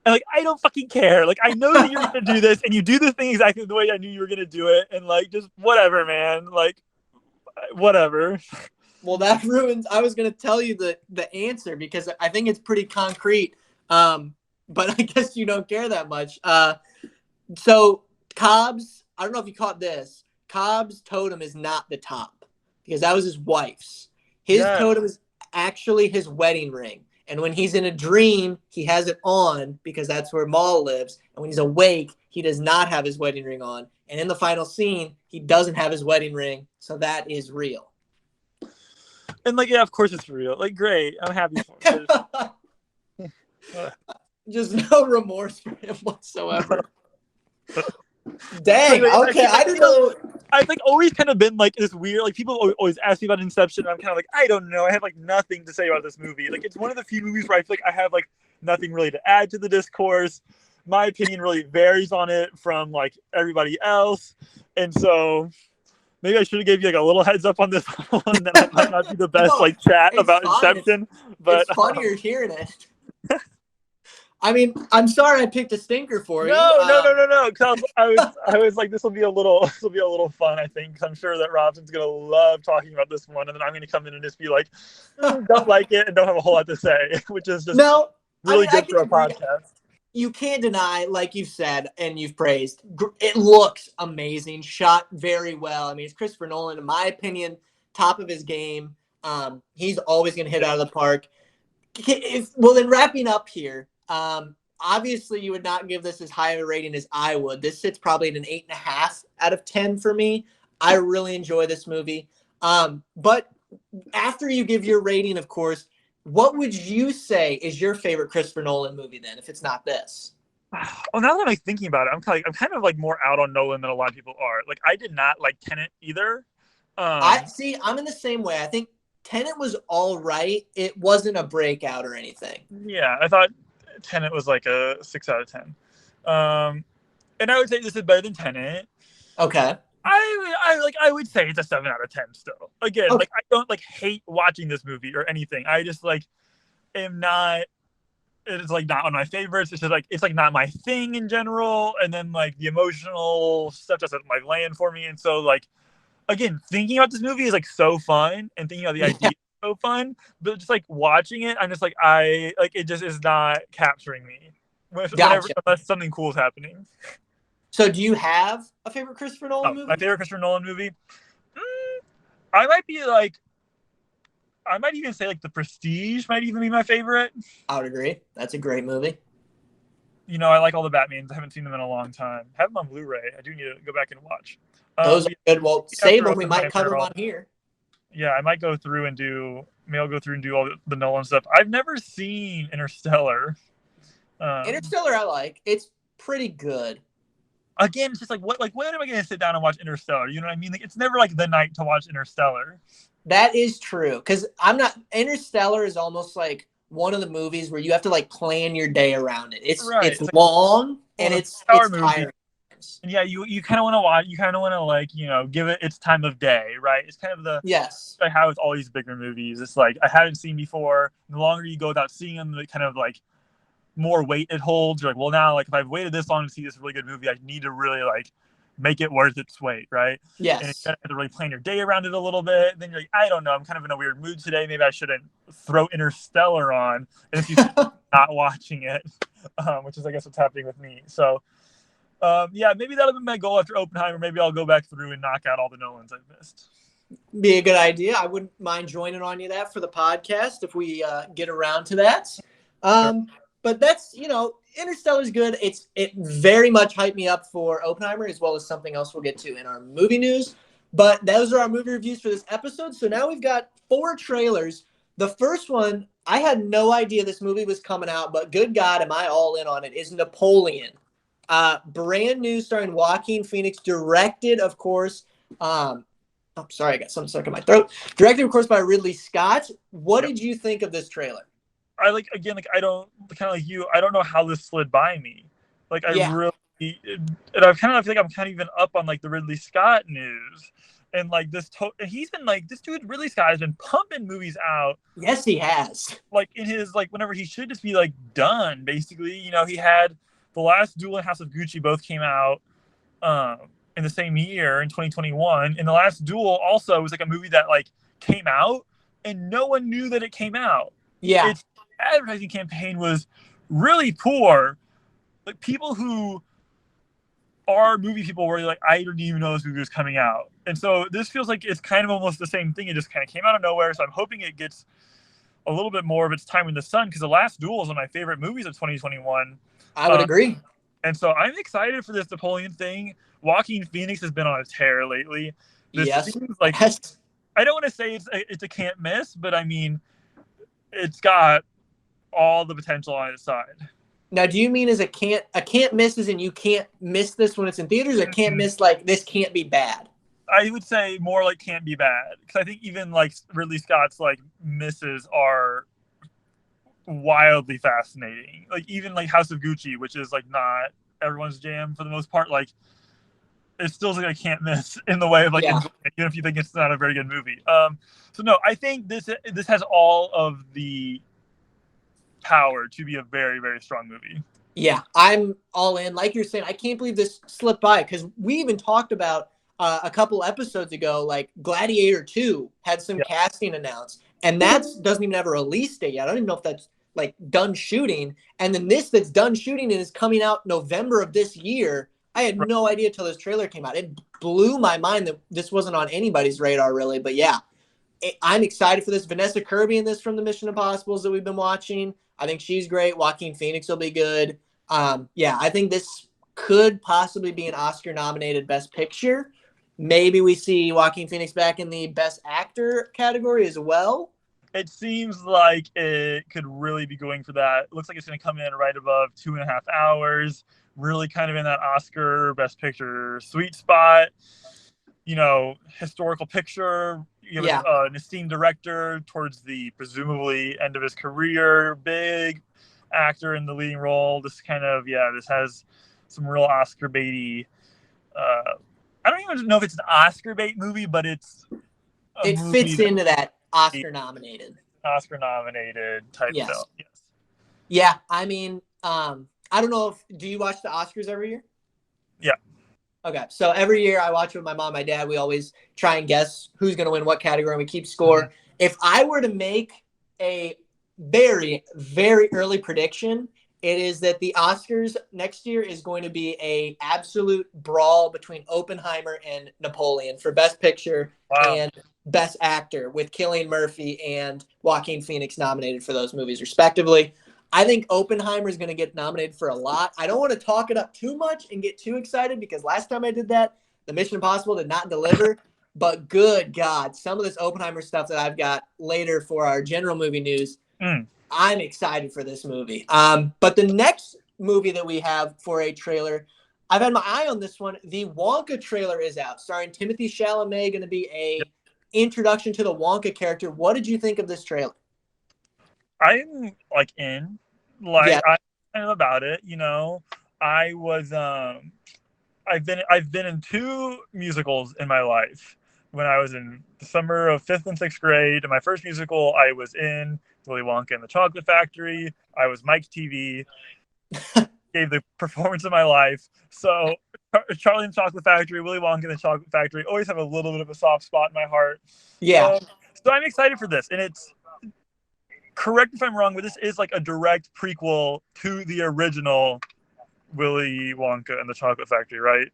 I don't fucking care. Like, I know that you're going to do this and you do this thing exactly the way I knew you were going to do it. And like, just whatever, man. Like, whatever. Well, that ruins, I was going to tell you the answer because I think it's pretty concrete. But I guess you don't care that much. So Cobb's, I don't know if you caught this. Cobb's totem is not the top because that was his wife's. His totem is actually his wedding ring. And when he's in a dream, he has it on because that's where Maul lives. And when he's awake, he does not have his wedding ring on. And in the final scene, he doesn't have his wedding ring. So that is real. And like, yeah, of course it's real. Like, great. I'm happy for it. Just no remorse for him whatsoever. Dang, okay, I didn't know. I've like always kind of been like this weird, like people always ask me about Inception, and I'm kind of like, I don't know. I have like nothing to say about this movie. Like, it's one of the few movies where I feel like I have like nothing really to add to the discourse. My opinion really varies on it from like everybody else, and so maybe I should have gave you like a little heads up on this one that might not be the best like chat about fine. Inception. But it's funnier hearing it. I mean, I'm sorry I picked a stinker for you. No. Because I was like, this will be a little fun. I think. I'm sure that Robson's gonna love talking about this one, and then I'm gonna come in and just be like, don't like it and don't have a whole lot to say, which is just really good for a podcast. You can't deny, like you've said and you've praised, it looks amazing, shot very well. I mean, it's Christopher Nolan, in my opinion, top of his game. He's always gonna hit out of the park. Well, then wrapping up here. Obviously, you would not give this as high of a rating as I would. This sits probably at an 8.5 out of 10 for me. I really enjoy this movie. But after you give your rating, of course, what would you say is your favorite Christopher Nolan movie then, if it's not this? Well, now that I'm thinking about it, I'm kind of like more out on Nolan than a lot of people are. Like, I did not like Tenet either. I'm in the same way. I think Tenet was all right. It wasn't a breakout or anything. Yeah, I thought Tenet was like a 6 out of 10. And I would say this is better than Tenet. Okay. I would say it's a 7 out of 10 still. Again, okay. Like, I don't like hate watching this movie or anything. I just like am not, it's like not one of my favorites. It's just like, it's like not my thing in general. And then like the emotional stuff doesn't like land for me. And so like, again, thinking about this movie is like so fun, and thinking about the idea so fun, but just like watching it, I'm just like, it just is not capturing me unless something cool is happening. So do you have a favorite Christopher Nolan movie? My favorite Christopher Nolan movie? I might even say like The Prestige might even be my favorite. I would agree. That's a great movie. You know, I like all the Batmans. I haven't seen them in a long time. I have them on Blu-ray. I do need to go back and watch. Those are good. Well, save them. We might cover them on here. Yeah, I might go through and do all the Nolan stuff. I've never seen Interstellar. Interstellar, I like. It's pretty good. Again, it's just like when am I going to sit down and watch Interstellar? You know what I mean? Like, it's never like the night to watch Interstellar. That is true, because Interstellar is almost like one of the movies where you have to like plan your day around it. It's Right. it's long and it's tiring. And yeah, you kind of want to watch. You kind of want to like give it its time of day, right? It's kind of like how with all these bigger movies. It's like I haven't seen before. The longer you go without seeing them, the kind of like more weight it holds. You're like, well, now like if I've waited this long to see this really good movie, I need to really like make it worth its weight, right? Yes. And you have to really plan your day around it a little bit. Then you're like, I don't know, I'm kind of in a weird mood today. Maybe I shouldn't throw Interstellar on. And if you not watching it, which is I guess what's happening with me. So yeah, maybe that'll be my goal after Oppenheimer. Maybe I'll go back through and knock out all the Nolans I've missed. Be a good idea. I wouldn't mind joining on you that for the podcast if we get around to that. Sure. But that's, Interstellar's good. It very much hyped me up for Oppenheimer, as well as something else we'll get to in our movie news. But those are our movie reviews for this episode. So now we've got 4 trailers. The first one, I had no idea this movie was coming out, but good God, am I all in on it, is Napoleon. Brand new, starring Joaquin Phoenix, directed, of course. I'm sorry, I got something stuck in my throat. Directed, of course, by Ridley Scott. What did you think of this trailer? I I don't kind of like you. I don't know how this slid by me. Like really, and I feel like I'm kind of even up on like the Ridley Scott news, and like he's been like this dude Ridley Scott has been pumping movies out. Yes, he has. Like in his like whenever he should just be like done. Basically, he had The Last Duel and House of Gucci both came out in the same year in 2021, and The Last Duel also was like a movie that like came out and no one knew that it came out. Yeah. Its advertising campaign was really poor. Like people who are movie people were like, I didn't even know this movie was coming out. And so this feels like it's kind of almost the same thing. It just kind of came out of nowhere. So I'm hoping it gets a little bit more of its time in the sun, because The Last Duel is one of my favorite movies of 2021. I would agree. And so I'm excited for this Napoleon thing. Joaquin Phoenix has been on a tear lately. This seems like I don't want to say it's a can't miss, but I mean, it's got all the potential on its side. Now, do you mean as a can't miss as in you can't miss this when it's in theaters, or can't miss like this can't be bad? I would say more like can't be bad, because I think even like Ridley Scott's like misses are wildly fascinating. Like even like House of Gucci, which is like not everyone's jam for the most part, like it's still like I can't miss in the way of like even if you think it's not a very good movie. So no, I think this has all of the power to be a very, very strong movie. Yeah, I'm all in. Like you're saying, I can't believe this slipped by, because we even talked about a couple episodes ago, like Gladiator 2 had some casting announced, and that doesn't even have a release date yet. I don't even know if that's like done shooting. And then this that's done shooting and is coming out November of this year. I had no idea till this trailer came out. It blew my mind that this wasn't on anybody's radar, really. But yeah, I'm excited for this. Vanessa Kirby in this from the Mission Impossibles that we've been watching. I think she's great. Joaquin Phoenix will be good. Yeah, I think this could possibly be an Oscar-nominated Best Picture. Maybe we see Joaquin Phoenix back in the Best Actor category as well. It seems like it could really be going for that. It looks like it's going to come in right above 2.5 hours. Really kind of in that Oscar Best Picture sweet spot. Historical picture. You have an esteemed director towards the presumably end of his career. Big actor in the leading role. This has some real Oscar baity. I don't even know if it's an Oscar bait movie, but it fits into that Oscar nominated type film. Yes. Yeah, I mean, I don't know do you watch the Oscars every year? Yeah. Okay, so every year I watch with my mom and my dad. We always try and guess who's going to win what category, and we keep score. Mm-hmm. If I were to make a very, very early prediction, it is that the Oscars next year is going to be a absolute brawl between Oppenheimer and Napoleon for Best Picture and Best Actor, with Cillian Murphy and Joaquin Phoenix nominated for those movies respectively. I think Oppenheimer is going to get nominated for a lot. I don't want to talk it up too much and get too excited, because last time I did that, the Mission Impossible did not deliver. But good God, some of this Oppenheimer stuff that I've got later for our general movie news, I'm excited for this movie. But the next movie that we have for a trailer, I've had my eye on this one. The Wonka trailer is out, starring Timothy Chalamet, going to be a introduction to the Wonka character. What did you think of this trailer? I'm like in, Yeah, like I know about it. I was I've been in two musicals in my life. When I was in the summer of fifth and sixth grade, and my first musical I was in Willy Wonka and the Chocolate Factory. I was Mike TV, gave the performance of my life. So Charlie and the Chocolate Factory, Willy Wonka and the Chocolate Factory always have a little bit of a soft spot in my heart. yeah. So I'm excited for this, and it's, correct if I'm wrong, but this is like a direct prequel to the original Willy Wonka and the Chocolate Factory, right?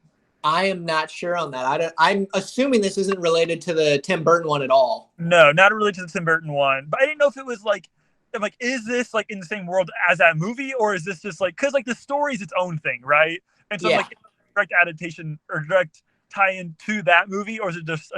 I am not sure on that. I'm assuming this isn't related to the Tim Burton one at all. No, not related to the Tim Burton one. But I didn't know if it was like, I'm like, is this like in the same world as that movie, or is this just like, because like the story's its own thing, right? And so Yeah. like direct adaptation or direct tie-in to that movie, or is it just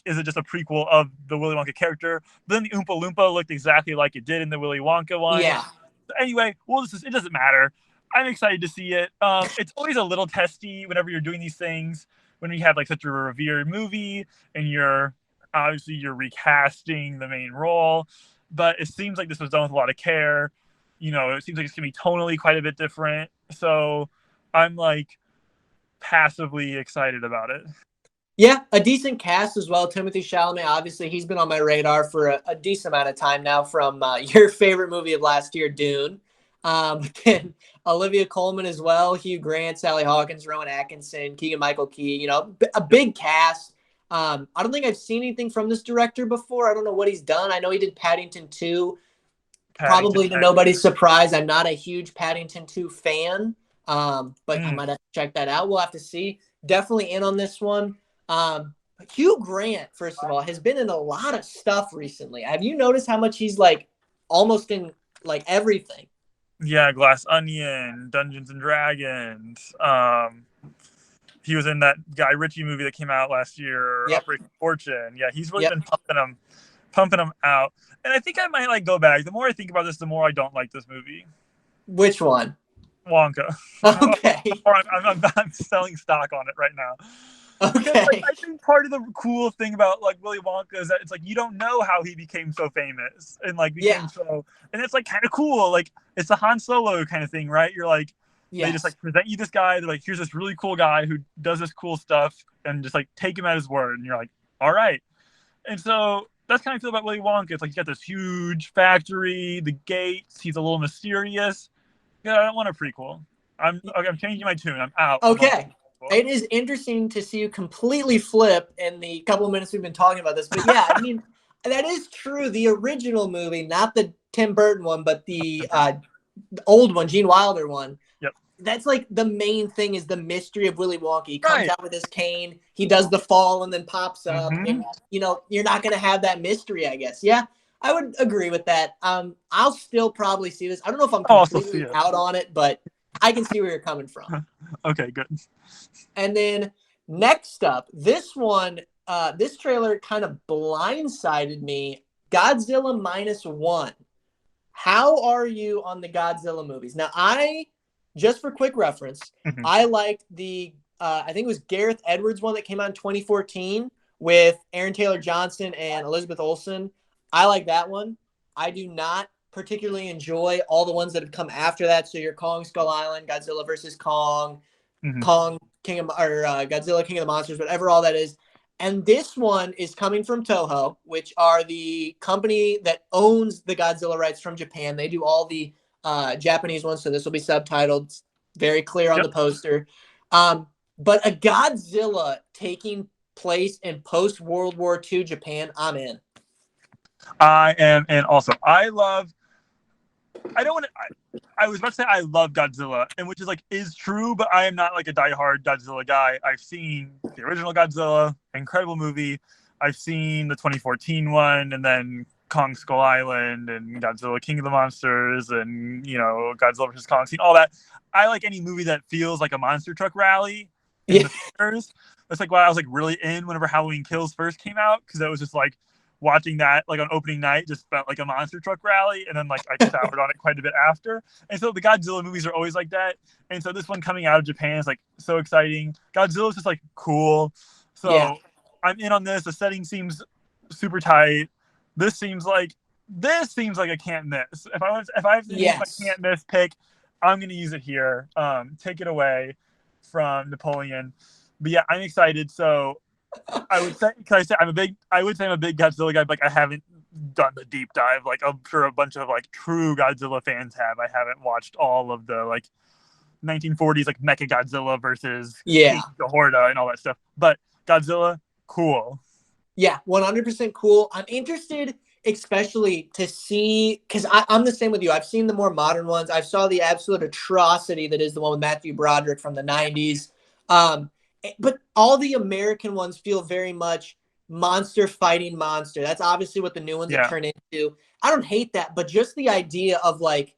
is it just a prequel of the Willy Wonka character? But then the Oompa Loompa looked exactly like it did in the Willy Wonka one. Yeah. So anyway, well, it doesn't matter. I'm excited to see it. It's always a little testy whenever you're doing these things, when you have like such a revered movie and you're recasting the main role. But it seems like this was done with a lot of care. It seems like it's gonna be tonally quite a bit different. So I'm like passively excited about it. Yeah, a decent cast as well. Timothy Chalamet, obviously, he's been on my radar for a decent amount of time now from your favorite movie of last year, Dune. Then Olivia Colman as well, Hugh Grant, Sally Hawkins, Rowan Atkinson, Keegan-Michael Key, a big cast. I don't think I've seen anything from this director before. I don't know what he's done. I know he did Paddington 2. Probably to nobody's surprise, I'm not a huge Paddington 2 fan, but I might have to check that out. We'll have to see. Definitely in on this one. Hugh Grant, first of all, has been in a lot of stuff recently. Have you noticed how much he's like almost in like everything? Yeah, Glass Onion, Dungeons and Dragons. He was in that Guy Ritchie movie that came out last year, Operation Fortune. Yeah, he's really been pumping them out. And I think I might like go back. The more I think about this, the more I don't like this movie. Which one? Wonka. Okay. I'm selling stock on it right now. Okay. Because, like, I think part of the cool thing about like Willy Wonka is that it's like you don't know how he became so famous and like became so, and it's like kind of cool. Like it's a Han Solo kind of thing, right? You're like, they just like present you this guy. They're like, here's this really cool guy who does this cool stuff, and just like take him at his word, and you're like, all right. And so that's kind of feel about Willy Wonka. It's like he's got this huge factory, the gates. He's a little mysterious. Yeah, I don't want a prequel. I'm changing my tune. I'm out. Okay. It is interesting to see you completely flip in the couple of minutes we've been talking about this. But yeah, I mean, that is true. The original movie, not the Tim Burton one, but the old one, Gene Wilder one. Yep. That's like the main thing is the mystery of Willy Wonka. He comes out with his cane, he does the fall and then pops up. And, you're not going to have that mystery, I guess. Yeah, I would agree with that. I'll still probably see this. I don't know if I'm completely out on it, but I can see where you're coming from. Okay, good. And then next up, this one, this trailer kind of blindsided me. Godzilla Minus One. How are you on the Godzilla movies? Now, just for quick reference, I liked the, I think it was Gareth Edwards one that came out in 2014 with Aaron Taylor Johnson and Elizabeth Olsen. I like that one. I do not particularly enjoy all the ones that have come after that. So your Kong Skull Island, Godzilla versus Kong, Kong King of, or Godzilla King of the Monsters, whatever all that is. And this one is coming from Toho, which are the company that owns the Godzilla rights from Japan. They do all the Japanese ones, so this will be subtitled. It's very clear on the poster. But a Godzilla taking place in post-World War II Japan, I'm in. I am in also. I was about to say I love Godzilla, and which is true, but I am not like a diehard Godzilla guy. I've seen the original Godzilla, incredible movie. I've seen the 2014 one, and then Kong Skull Island, and Godzilla King of the Monsters, and Godzilla vs. Kong. Seen all that. I like any movie that feels like a monster truck rally in the theaters. That's like why I was like really in whenever Halloween Kills first came out, because it was just like, watching that like on opening night just felt like a monster truck rally, and then like I soured on it quite a bit after. And so the Godzilla movies are always like that. And so this one coming out of Japan is like so exciting. Godzilla's just like cool. So Yeah. I'm in on this. The setting seems super tight. This seems like a can't miss. If I have to use my Yes. can't miss pick, I'm gonna use it here. Take it away from Napoleon. But yeah, I'm excited. So I would say, I'm a big Godzilla guy, but like I haven't done the deep dive. Like I'm sure a bunch of like true Godzilla fans have. I haven't watched all of the like 1940s like Mecha Godzilla versus Yeah. King Ghidorah and all that stuff. But Godzilla, cool. Yeah, 100% cool. I'm interested, especially to see, because I'm the same with you. I've seen the more modern ones. I saw the absolute atrocity that is the one with Matthew Broderick from the 90s. But all the American ones feel very much monster fighting monster. That's obviously what the new ones have turned into. I don't hate that, but just the idea of like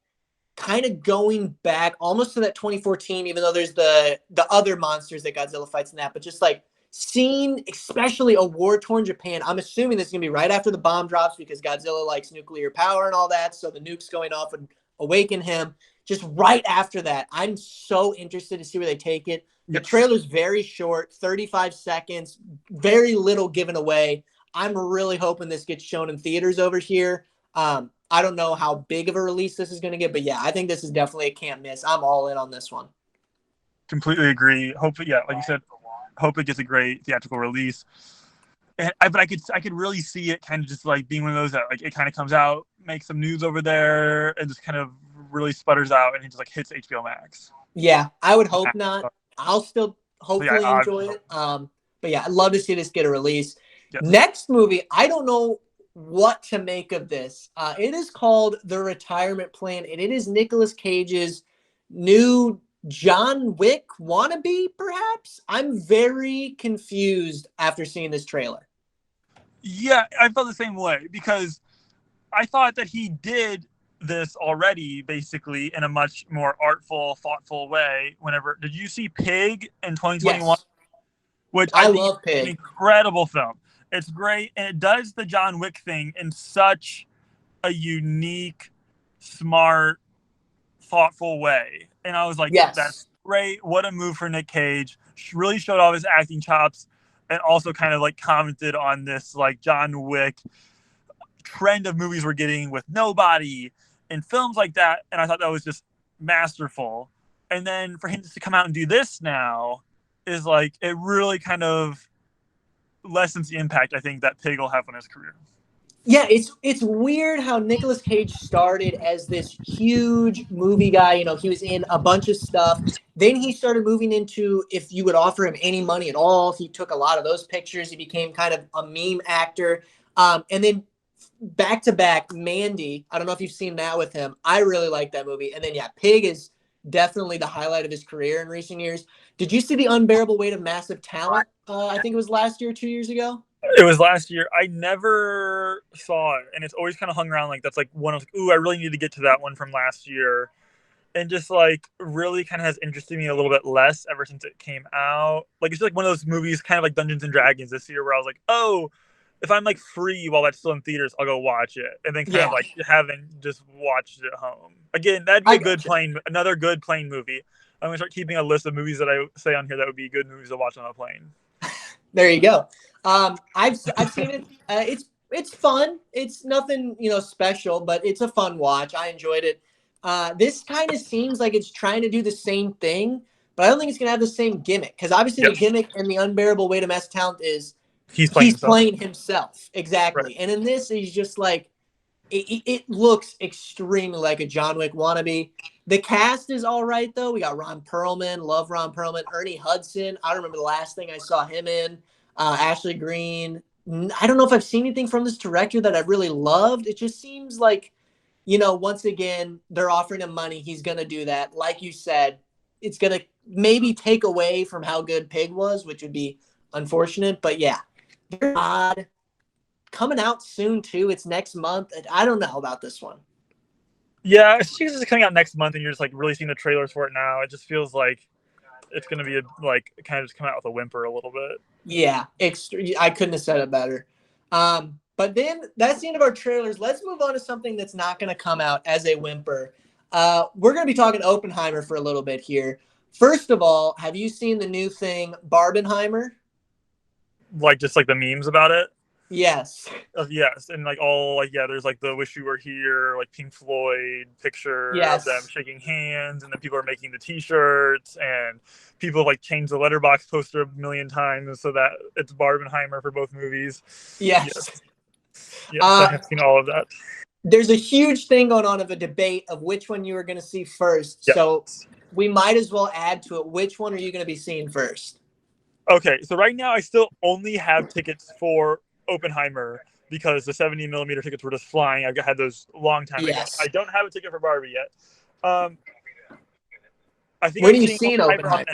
kind of going back almost to that 2014, even though there's the other monsters that Godzilla fights in that, but just like seeing especially a war-torn Japan. I'm assuming this is going to be right after the bomb drops because Godzilla likes nuclear power and all that, so the nuke's going off would awaken him. Just right after that, I'm so interested to see where they take it. The trailer's very short, 35 seconds, very little given away. I'm really hoping this gets shown in theaters over here. I don't know how big of a release this is going to get, but yeah, I think this is definitely a can't miss. I'm all in on this one. Completely agree. Hopefully, yeah, like you said, hope it gets a great theatrical release. But I could really see it kind of just like being one of those that like it kind of comes out, makes some news over there, and just kind of really sputters out, and it just like hits HBO Max. Yeah, I would hope not. I'll still hopefully enjoy it. But yeah, I'd love to see this get a release. Yes. Next movie, I don't know what to make of this. It is called The Retirement Plan, and it is Nicolas Cage's new John Wick wannabe, perhaps? I'm very confused after seeing this trailer. Yeah, I felt the same way because I thought that he did this already basically in a much more artful, thoughtful way. Did you see Pig in 2021? Yes. Which I love Pig. An incredible film. It's great, and it does the John Wick thing in such a unique, smart, thoughtful way. And I was like, yes, that's great. What a move for Nick Cage. Really showed off his acting chops and also kind of like commented on this like John Wick trend of movies we're getting with Nobody and films like that. And I thought that was just masterful. And then for him to come out and do this now is like, it really kind of lessens the impact I think that Pig will have on his career. Yeah, it's weird how Nicolas Cage started as this huge movie guy. You know, he was in a bunch of stuff. Then he started moving into, if you would offer him any money at all, he took a lot of those pictures. He became kind of a meme actor. And then back to back, Mandy. I don't know if you've seen that with him. I really like that movie. And then, yeah, Pig is definitely the highlight of his career in recent years. Did you see The Unbearable Weight of Massive Talent? I think it was last year, 2 years ago. It was last year. I never saw it, and it's always kind of hung around like that's like one of like, ooh, I really need to get to that one from last year, and just like really kind of has interested me a little bit less ever since it came out. Like it's just like one of those movies, kind of like Dungeons and Dragons this year, where I was like, oh, if I'm like free while that's still in theaters, I'll go watch it, and then kind of like haven't just watched it at home. Again, that'd be another good plane movie. I'm gonna start keeping a list of movies that I say on here that would be good movies to watch on a plane. There you go. I've seen it. It's fun. It's nothing, special, but it's a fun watch. I enjoyed it. This kind of seems like it's trying to do the same thing, but I don't think it's gonna have the same gimmick because obviously the gimmick in The Unbearable Weight of Massive Talent is he's playing himself. Exactly. Right. And in this, he's just like it looks extremely like a John Wick wannabe. The cast is all right though. We got Ron Perlman, love Ron Perlman, Ernie Hudson. I don't remember the last thing I saw him in. Ashley Greene. I don't know if I've seen anything from this director that I've really loved. It just seems like, once again, they're offering him money. He's going to do that. Like you said, it's going to maybe take away from how good Pig was, which would be unfortunate. But yeah, very odd. Coming out soon too. It's next month. I don't know about this one. Yeah, it's just coming out next month and you're just like really seeing the trailers for it now. It just feels like it's going to be kind of just come out with a whimper a little bit. Yeah, I couldn't have said it better. But But then that's the end of our trailers. Let's move on to something that's not going to come out as a whimper. We're going to be talking Oppenheimer for a little bit here. First of all, have you seen the new thing, Barbenheimer? Like just like the memes about it. Yes. Yes, and like all like yeah, there's like the "Wish You Were Here" like Pink Floyd picture of them Yes. shaking hands, and then people are making the T-shirts, and people like change the letterbox poster a million times so that it's Barbenheimer for both movies. Yes. Yes, I have seen all of that. There's a huge thing going on of a debate of which one you are going to see first. Yes. So we might as well add to it. Which one are you going to be seeing first? Okay, so right now I still only have tickets for Oppenheimer because the 70mm tickets were just flying. I had those a long time ago. I don't have a ticket for Barbie yet. I think when are you seeing Oppenheimer?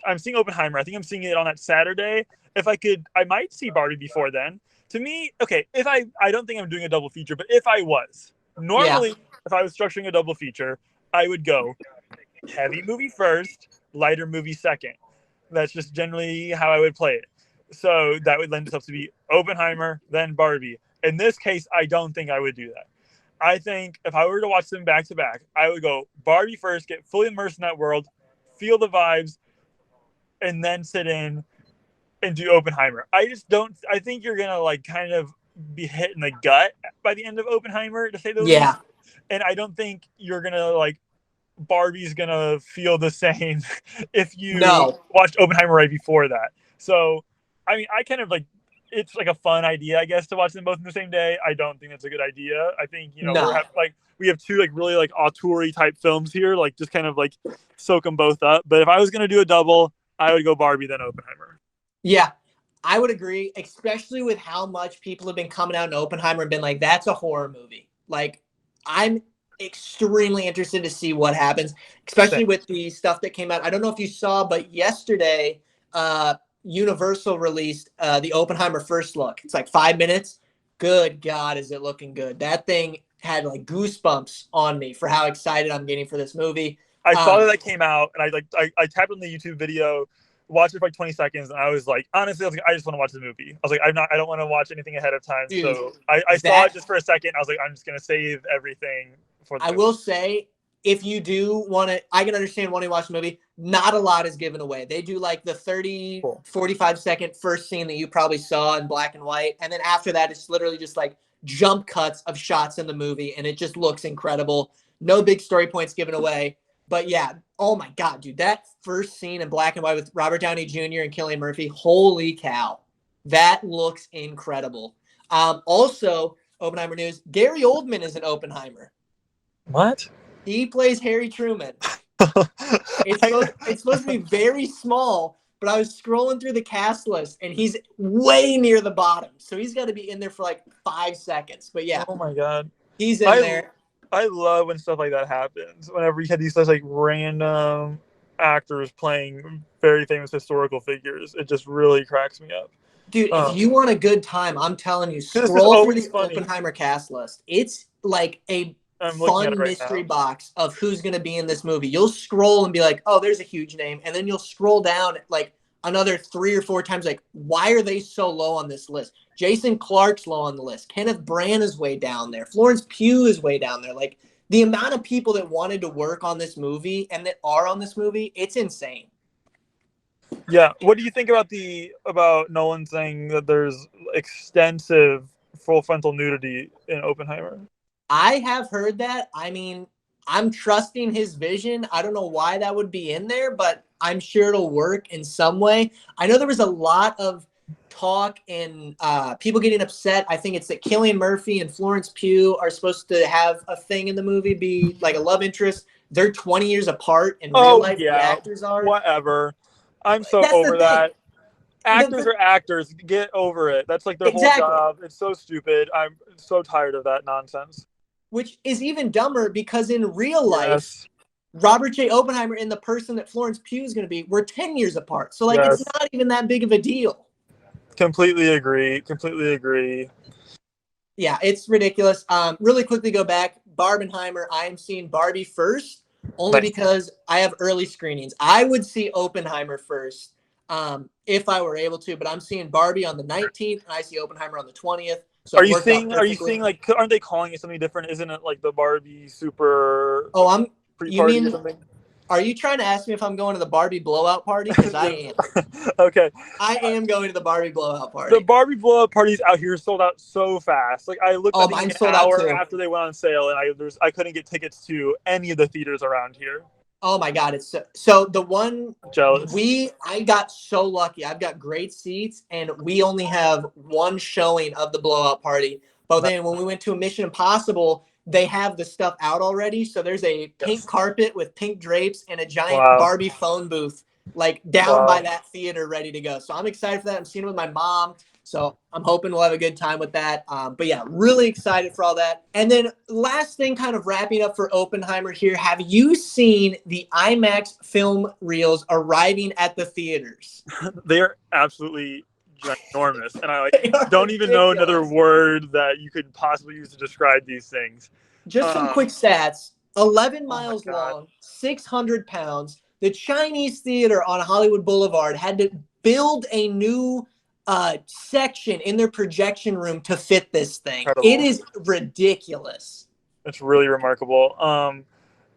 I'm seeing Oppenheimer. I think I'm seeing it on that Saturday. If I could, I might see Barbie before then. To me, okay, if I don't think I'm doing a double feature, but if I was, normally, if I was structuring a double feature, I would go heavy movie first, lighter movie second. That's just generally how I would play it. So that would lend itself to be Oppenheimer, then Barbie. In this case, I don't think I would do that. I think if I were to watch them back to back, I would go Barbie first, get fully immersed in that world, feel the vibes, and then sit in and do Oppenheimer. I just don't. I think you're gonna like kind of be hit in the gut by the end of Oppenheimer, to say the least. And I don't think you're gonna like Barbie's gonna feel the same if you watched Oppenheimer right before that. So, I mean, I kind of like it's like a fun idea, I guess, to watch them both in the same day. I don't think that's a good idea. I think we have two like really like auteur type films here, like just kind of like soak them both up. But if I was gonna do a double, I would go Barbie then Oppenheimer. Yeah, I would agree, especially with how much people have been coming out in Oppenheimer and been like, "That's a horror movie." Like, I'm extremely interested to see what happens, especially with the stuff that came out. I don't know if you saw, but yesterday, Universal released the Oppenheimer first look. It's like 5 minutes. Good God, is it looking good? That thing had like goosebumps on me for how excited I'm getting for this movie. I saw that came out, and I tapped on the YouTube video, watched it for like 20 seconds, and I was like, honestly, I just want to watch the movie. I was like, I don't want to watch anything ahead of time. Dude, so I saw it just for a second. I was like, I'm just gonna save everything for the movie. Will say, if you do want to, I can understand wanting to watch the movie. Not a lot is given away. They do like the 30, 45-second first scene that you probably saw in black and white. And then after that, it's literally just like jump cuts of shots in the movie. And it just looks incredible. No big story points given away. But yeah, oh my God, dude, that first scene in black and white with Robert Downey Jr. and Cillian Murphy, holy cow. That looks incredible. Also, Oppenheimer news, Gary Oldman is an Oppenheimer. What? He plays Harry Truman. It's supposed to be very small, but I was scrolling through the cast list, and he's way near the bottom. So he's got to be in there for like 5 seconds. But yeah. Oh my God. He's in there. I love when stuff like that happens. Whenever you had these like random actors playing very famous historical figures, it just really cracks me up. Dude, if you want a good time, I'm telling you, scroll through the Oppenheimer cast list. It's like a fun mystery box of who's going to be in this movie. You'll scroll and be like, oh, there's a huge name. And then you'll scroll down like another 3 or 4 times. Like, why are they so low on this list? Jason Clarke's low on the list. Kenneth Branagh is way down there. Florence Pugh is way down there. Like, the amount of people that wanted to work on this movie and that are on this movie, it's insane. Yeah. What do you think about Nolan saying that there's extensive full frontal nudity in Oppenheimer? I have heard that. I mean, I'm trusting his vision. I don't know why that would be in there, but I'm sure it'll work in some way. I know there was a lot of talk and people getting upset. I think it's that Cillian Murphy and Florence Pugh are supposed to have a thing in the movie, be like a love interest. They're 20 years apart in real life. Yeah, the actors are. Whatever. I'm so over that. Actors are actors. Get over it. That's like their whole job. It's so stupid. I'm so tired of that nonsense. Which is even dumber because in real life, Robert J. Oppenheimer and the person that Florence Pugh is going to be were 10 years apart. So, like, it's not even that big of a deal. Completely agree. Yeah, it's ridiculous. Really quickly go back. Barbenheimer, I am seeing Barbie first, only because I have early screenings. I would see Oppenheimer first if I were able to, but I'm seeing Barbie on the 19th, and I see Oppenheimer on the 20th. So it worked out Are you perfectly. seeing like aren't they calling it something different? Isn't it like the Barbie super Oh, you pre-party or mean, something? are you trying to ask me if I'm going to the Barbie blowout party? Because I am. Okay. I am going to the Barbie blowout The party. Barbie blow up parties out here sold out so fast. Like I looked, I Oh, think like mine an sold out hour too. after they went on sale, and I couldn't get tickets to any of the theaters around here. Oh my God, it's so the one Jealous. I got so lucky. I've got great seats, and we only have one showing of the blowout party. But then when we went to a Mission Impossible, they have the stuff out already. So there's a pink Yes. carpet with pink drapes and a giant Wow. Barbie phone booth like down by Wow. that theater ready to go. So I'm excited for that. I'm seeing it with my mom. So I'm hoping we'll have a good time with that. But yeah, really excited for all that. And then last thing, kind of wrapping up for Oppenheimer here. Have you seen the IMAX film reels arriving at the theaters? They are absolutely ginormous, and I like They are don't even know another ridiculous. word that you could possibly use to describe these things. Just some quick Um, stats. 11 oh my miles god. long, 600 pounds. The Chinese Theater on Hollywood Boulevard had to build a new section in their projection room to fit this thing. It Incredible. is ridiculous. It's really remarkable.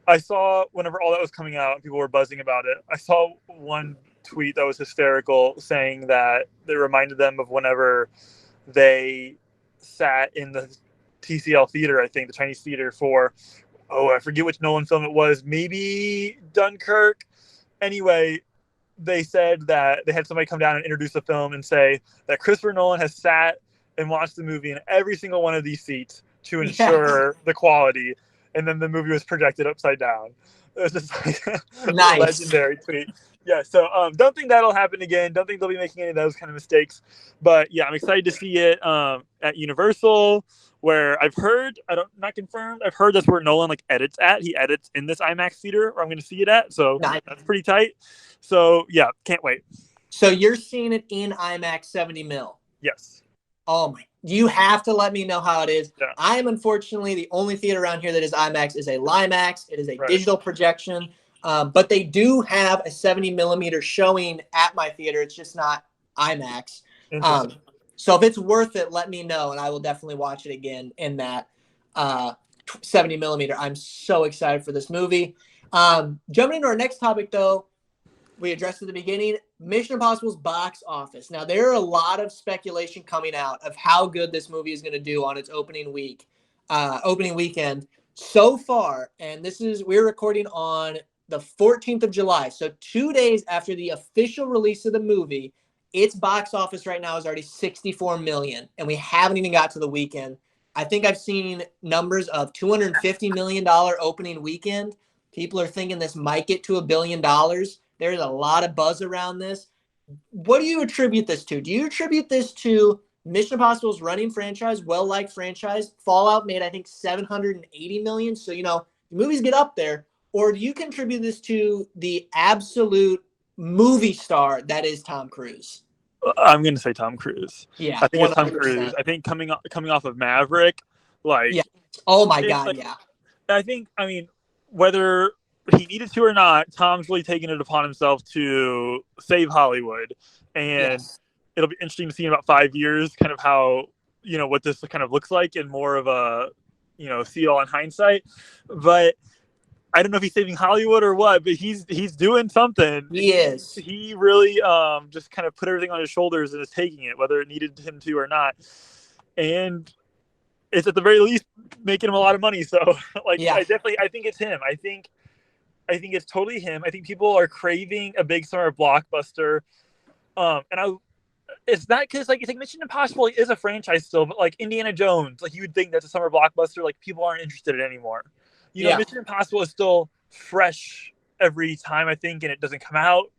I saw whenever all that was coming out and people were buzzing about it, I saw one tweet that was hysterical saying that they reminded them of whenever they sat in the TCL theater, I think, the Chinese theater for, oh, I forget which Nolan film it was, maybe Dunkirk. Anyway, they said that they had somebody come down and introduce the film and say that Christopher Nolan has sat and watched the movie in every single one of these seats to Yes. ensure the quality, and then the movie was projected upside down. It was just like a Nice. legendary tweet. Yeah, so don't think that'll happen again. Don't think they'll be making any of those kind of mistakes. But yeah, I'm excited to see it at Universal, where I've heard, I don't, not confirmed, I've heard that's where Nolan like edits at. He edits in this IMAX theater where I'm going to see it at. So Nice. that's pretty tight. So yeah, can't wait. So you're seeing it in IMAX 70 mil. Yes. Oh my! You have to let me know how it is. Yeah. I am unfortunately the only theater around here that is IMAX is a Limax. It is a Right. digital projection, but they do have a 70 millimeter showing at my theater. It's just not IMAX. Interesting. So if it's worth it, let me know, and I will definitely watch it again in that 70 millimeter. I'm so excited for this movie. Jumping into our next topic, though, we addressed at the beginning, Mission Impossible's box office. Now, there are a lot of speculation coming out of how good this movie is going to do on its opening weekend so far. And we're recording on the 14th of July. So 2 days after the official release of the movie, its box office right now is already 64 million. And we haven't even got to the weekend. I think I've seen numbers of $250 million opening weekend. People are thinking this might get to $1 billion. There's a lot of buzz around this. What do you attribute this to? Do you attribute this to Mission Impossible's running franchise, well-liked franchise? Fallout made, I think, 780 million. So, the movies get up there. Or do you contribute this to the absolute movie star that is Tom Cruise? I'm going to say Tom Cruise. Yeah, I think it's Tom 100%. Cruise. I think coming off of Maverick, like, yeah. Oh my God, like, yeah. I mean, whether he needed to or not, Tom's really taken it upon himself to save Hollywood. And Yes. it'll be interesting to see in about 5 years kind of how, what this kind of looks like and more of a, see it all in hindsight. But I don't know if he's saving Hollywood or what, but he's doing something. He is. He really just kind of put everything on his shoulders and is taking it, whether it needed him to or not. And it's at the very least making him a lot of money. So like, Yeah. I think it's him. I think it's totally him. I think people are craving a big summer blockbuster. It's not because like Mission Impossible is a franchise still, but like Indiana Jones, like you would think that's a summer blockbuster. Like people aren't interested in it anymore. Mission Impossible is still fresh every time, I think, and it doesn't come out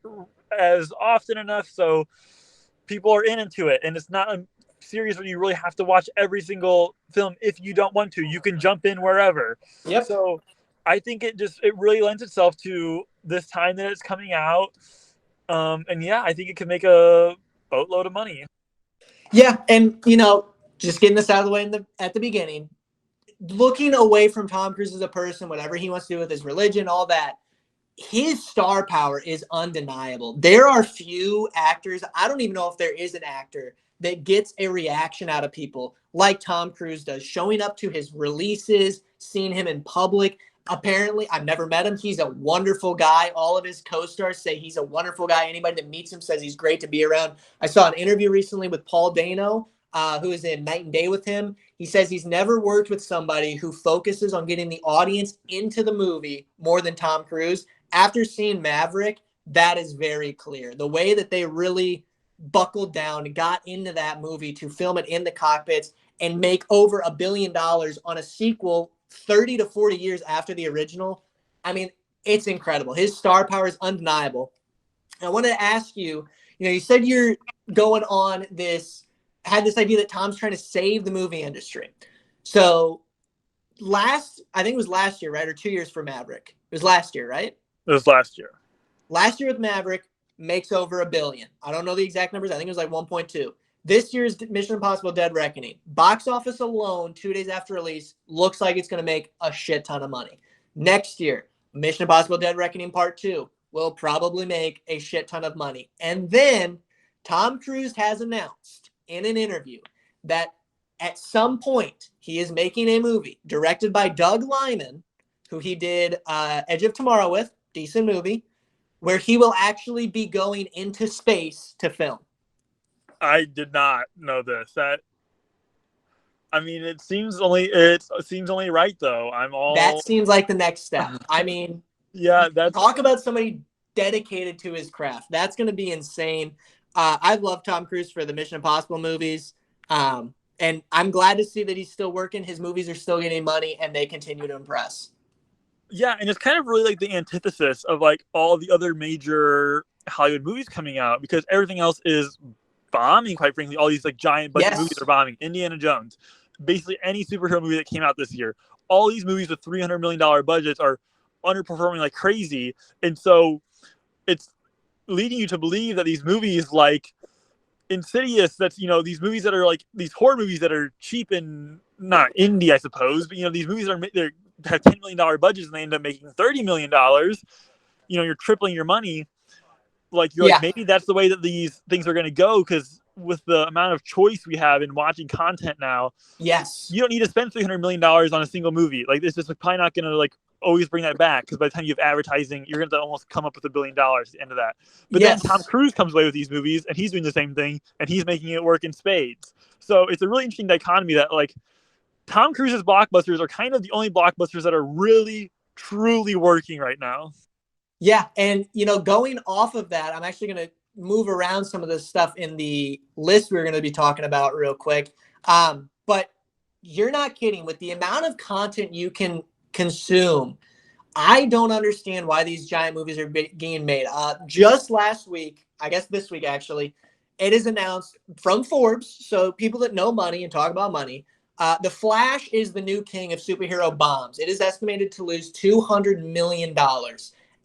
as often enough. So people are into it, and it's not a series where you really have to watch every single film if you don't want to. You can jump in wherever. Yep. So I think it really lends itself to this time that it's coming out. And yeah, I think it could make a boatload of money. Yeah, and just getting this out of the way at the beginning, looking away from Tom Cruise as a person, whatever he wants to do with his religion, all that, his star power is undeniable. There are few actors, I don't even know if there is an actor that gets a reaction out of people like Tom Cruise does, showing up to his releases, seeing him in public. Apparently, I've never met him. He's a wonderful guy. All of his co-stars say he's a wonderful guy. Anybody that meets him says he's great to be around. I saw an interview recently with Paul Dano, who is in Night and Day with him. He says he's never worked with somebody who focuses on getting the audience into the movie more than Tom Cruise. After seeing Maverick, that is very clear. The way that they really buckled down and got into that movie to film it in the cockpits and make over $1 billion on a sequel 30 to 40 years after the original. I mean, it's incredible. His star power is undeniable. And I wanted to ask you, you said you're going on this, had this idea that Tom's trying to save the movie industry. So I think it was last year, right? Or 2 years for Maverick. It was last year, right? It was last year. Last year with Maverick makes over $1 billion. I don't know the exact numbers. I think it was like 1.2. This year's Mission Impossible Dead Reckoning, box office alone, 2 days after release, looks like it's going to make a shit ton of money. Next year, Mission Impossible Dead Reckoning Part 2 will probably make a shit ton of money. And then Tom Cruise has announced in an interview that at some point he is making a movie directed by Doug Liman, who he did Edge of Tomorrow with, decent movie, where he will actually be going into space to film. I did not know this. It seems only right though. That seems like the next step. I mean, yeah, talk about somebody dedicated to his craft. That's going to be insane. I love Tom Cruise for the Mission Impossible movies. And I'm glad to see that he's still working. His movies are still getting money and they continue to impress. Yeah, and it's kind of really like the antithesis of like all the other major Hollywood movies coming out, because everything else is bombing, quite frankly. All these like giant budget movies are bombing. Indiana Jones, basically any superhero movie that came out this year. All these movies with $300 million budgets are underperforming like crazy. And so it's leading you to believe that these movies like Insidious, that's, these movies that are like these horror movies that are cheap and not indie, I suppose, but these movies they have $10 million budgets and they end up making $30 million. You're tripling your money. Like maybe that's the way that these things are going to go, because with the amount of choice we have in watching content now, yes, you don't need to spend $300 million on a single movie. Like, it's just probably not going to like always bring that back, because by the time you have advertising, you're going to almost come up with $1 billion at the end of that. But then Tom Cruise comes away with these movies and he's doing the same thing and he's making it work in spades. So it's a really interesting dichotomy that like Tom Cruise's blockbusters are kind of the only blockbusters that are really truly working right now. Yeah, and going off of that, I'm actually going to move around some of the stuff in the list we're going to be talking about real quick. But you're not kidding. With the amount of content you can consume, I don't understand why these giant movies are being made. Just last week, I guess this week actually, it is announced from Forbes, so people that know money and talk about money, The Flash is the new king of superhero bombs. It is estimated to lose $200 million.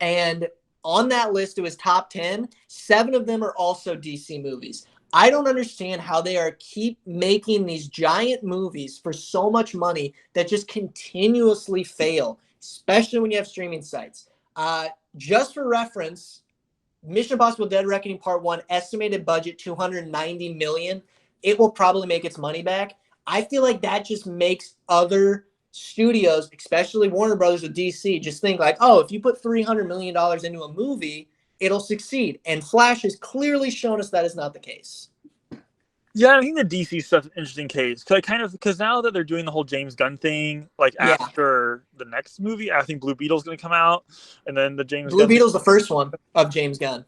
And on that list, it was top 10. 7 of them are also DC movies. I don't understand how they keep making these giant movies for so much money that just continuously fail, especially when you have streaming sites. Just for reference, Mission Impossible Dead Reckoning Part 1, estimated budget $290 million. It will probably make its money back. I feel like that just makes other studios, especially Warner Brothers with DC, just think like, oh, if you put $300 million into a movie, it'll succeed. And Flash has clearly shown us that is not the case. Yeah, I think the DC stuff's an interesting case. Because now that they're doing the whole James Gunn thing, like after the next movie, I think Blue Beetle's going to come out, and then the Blue Beetle's the first one of James Gunn.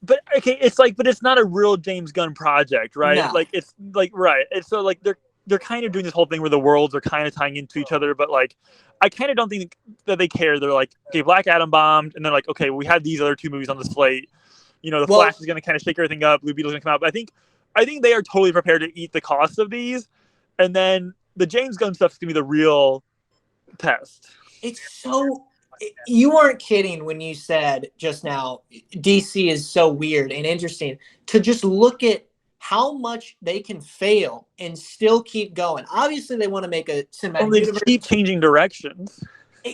But okay, but it's not a real James Gunn project, right? No. Like it's like right. And so like they're kind of doing this whole thing where the worlds are kind of tying into each other, but like I kind of don't think that they care. They're like, okay, Black Adam bombed, and they're like, okay, we have these other 2 movies on the slate. Flash is going to kind of shake everything up. Blue Beetle's going to come out. But I think they are totally prepared to eat the cost of these, and then the James Gunn stuff is going to be the real test. You weren't kidding when you said just now DC is so weird and interesting. To just look at how much they can fail and still keep going. Obviously, they want to make a cinematic universe. Keep changing directions.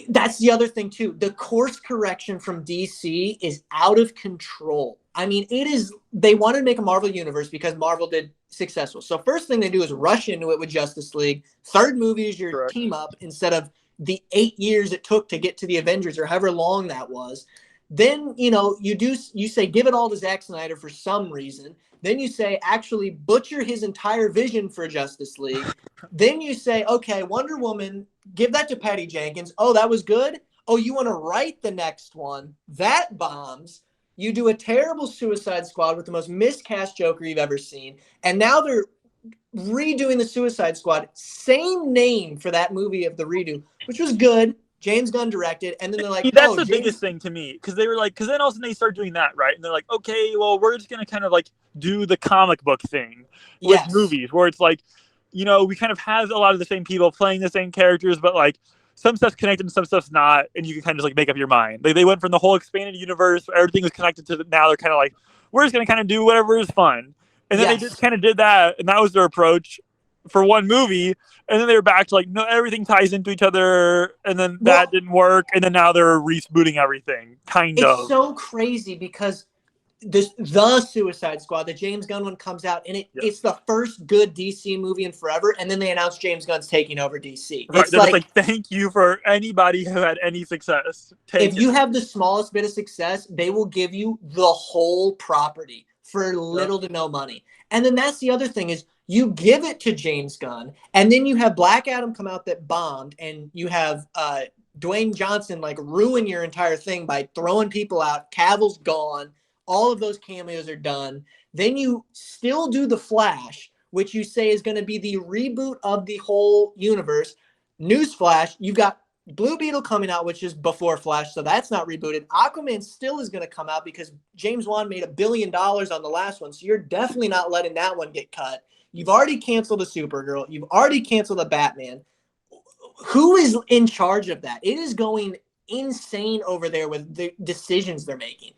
That's the other thing too. The course correction from DC is out of control. I mean, it is. They wanted to make a Marvel universe because Marvel did successful. So first thing they do is rush into it with Justice League. Third movie is your Correct. team up instead of the 8 years it took to get to the Avengers or however long that was. Then you say give it all to Zack Snyder for some reason. Then you say actually butcher his entire vision for Justice League. Then you say, okay, Wonder Woman, give that to Patty Jenkins. Oh, that was good. Oh, you want to write the next one? That bombs. You do a terrible Suicide Squad with the most miscast Joker you've ever seen. And now they're redoing the Suicide Squad. Same name for that movie of the redo, which was good. James Gunn directed. And then they're like, That's the biggest thing to me. Because they were like, because then all of a sudden they start doing that, right? And they're like, okay, well, we're just going to kind of like do the comic book thing with movies where it's like, we kind of have a lot of the same people playing the same characters, but like some stuff's connected and some stuff's not, and you can kind of just like make up your mind. They went from the whole expanded universe where everything was connected to now they're kind of like, we're just going to kind of do whatever is fun. And then they just kind of did that, and that was their approach for one movie. And then they were back to like, no, everything ties into each other, and then that didn't work, and then now they're rebooting everything, kind of. It's so crazy because the Suicide Squad, the James Gunn one comes out, and it's the first good DC movie in forever, and then they announce James Gunn's taking over DC. Right, it's like, thank you for anybody who had any success. If you have the smallest bit of success, they will give you the whole property for little to no money. And then that's the other thing is you give it to James Gunn, and then you have Black Adam come out that bombed, and you have Dwayne Johnson like ruin your entire thing by throwing people out. Cavill's gone. All of those cameos are done. Then you still do The Flash, which you say is going to be the reboot of the whole universe. Newsflash, you've got Blue Beetle coming out, which is before Flash, so that's not rebooted. Aquaman still is going to come out because James Wan made $1 billion on the last one, so you're definitely not letting that one get cut. You've already canceled the Supergirl. You've already canceled the Batman. Who is in charge of that? It is going insane over there with the decisions they're making.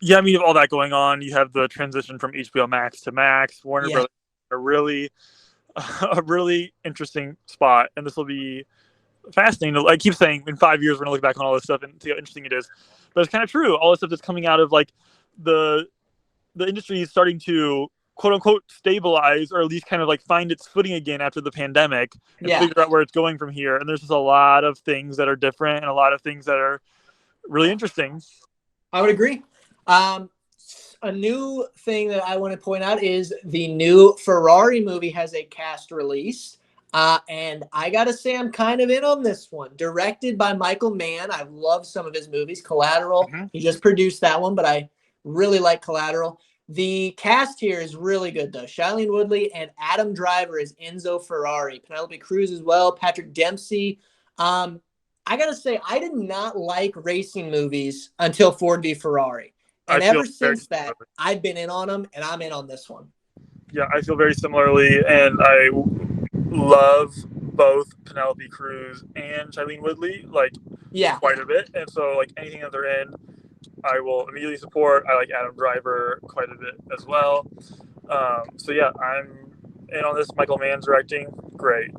Yeah, I mean, all that going on, you have the transition from HBO Max to Max. Warner Brothers, a really interesting spot, and this will be fascinating. I keep saying in 5 years we're gonna look back on all this stuff and see how interesting it is, but it's kind of true. All this stuff that's coming out of like the industry is starting to quote unquote stabilize, or at least kind of like find its footing again after the pandemic, and figure out where it's going from here. And there's just a lot of things that are different and a lot of things that are really interesting. I would agree. A new thing that I want to point out is the new Ferrari movie has a cast release. And I got to say, I'm kind of in on this one. Directed by Michael Mann. I've loved some of his movies. Collateral. He just produced that one, but I really like Collateral. The cast here is really good, though. Shailene Woodley and Adam Driver is Enzo Ferrari. Penelope Cruz as well. Patrick Dempsey. I got to say, I did not like racing movies until Ford v. Ferrari. And ever since that, I've been in on them, and I'm in on this one. Yeah, I feel very similarly, and I love both Penelope Cruz and Shailene Woodley, quite a bit. And so, anything that they're in, I will immediately support. I like Adam Driver quite a bit as well. So, yeah, I'm in on this. Michael Mann directing. Great.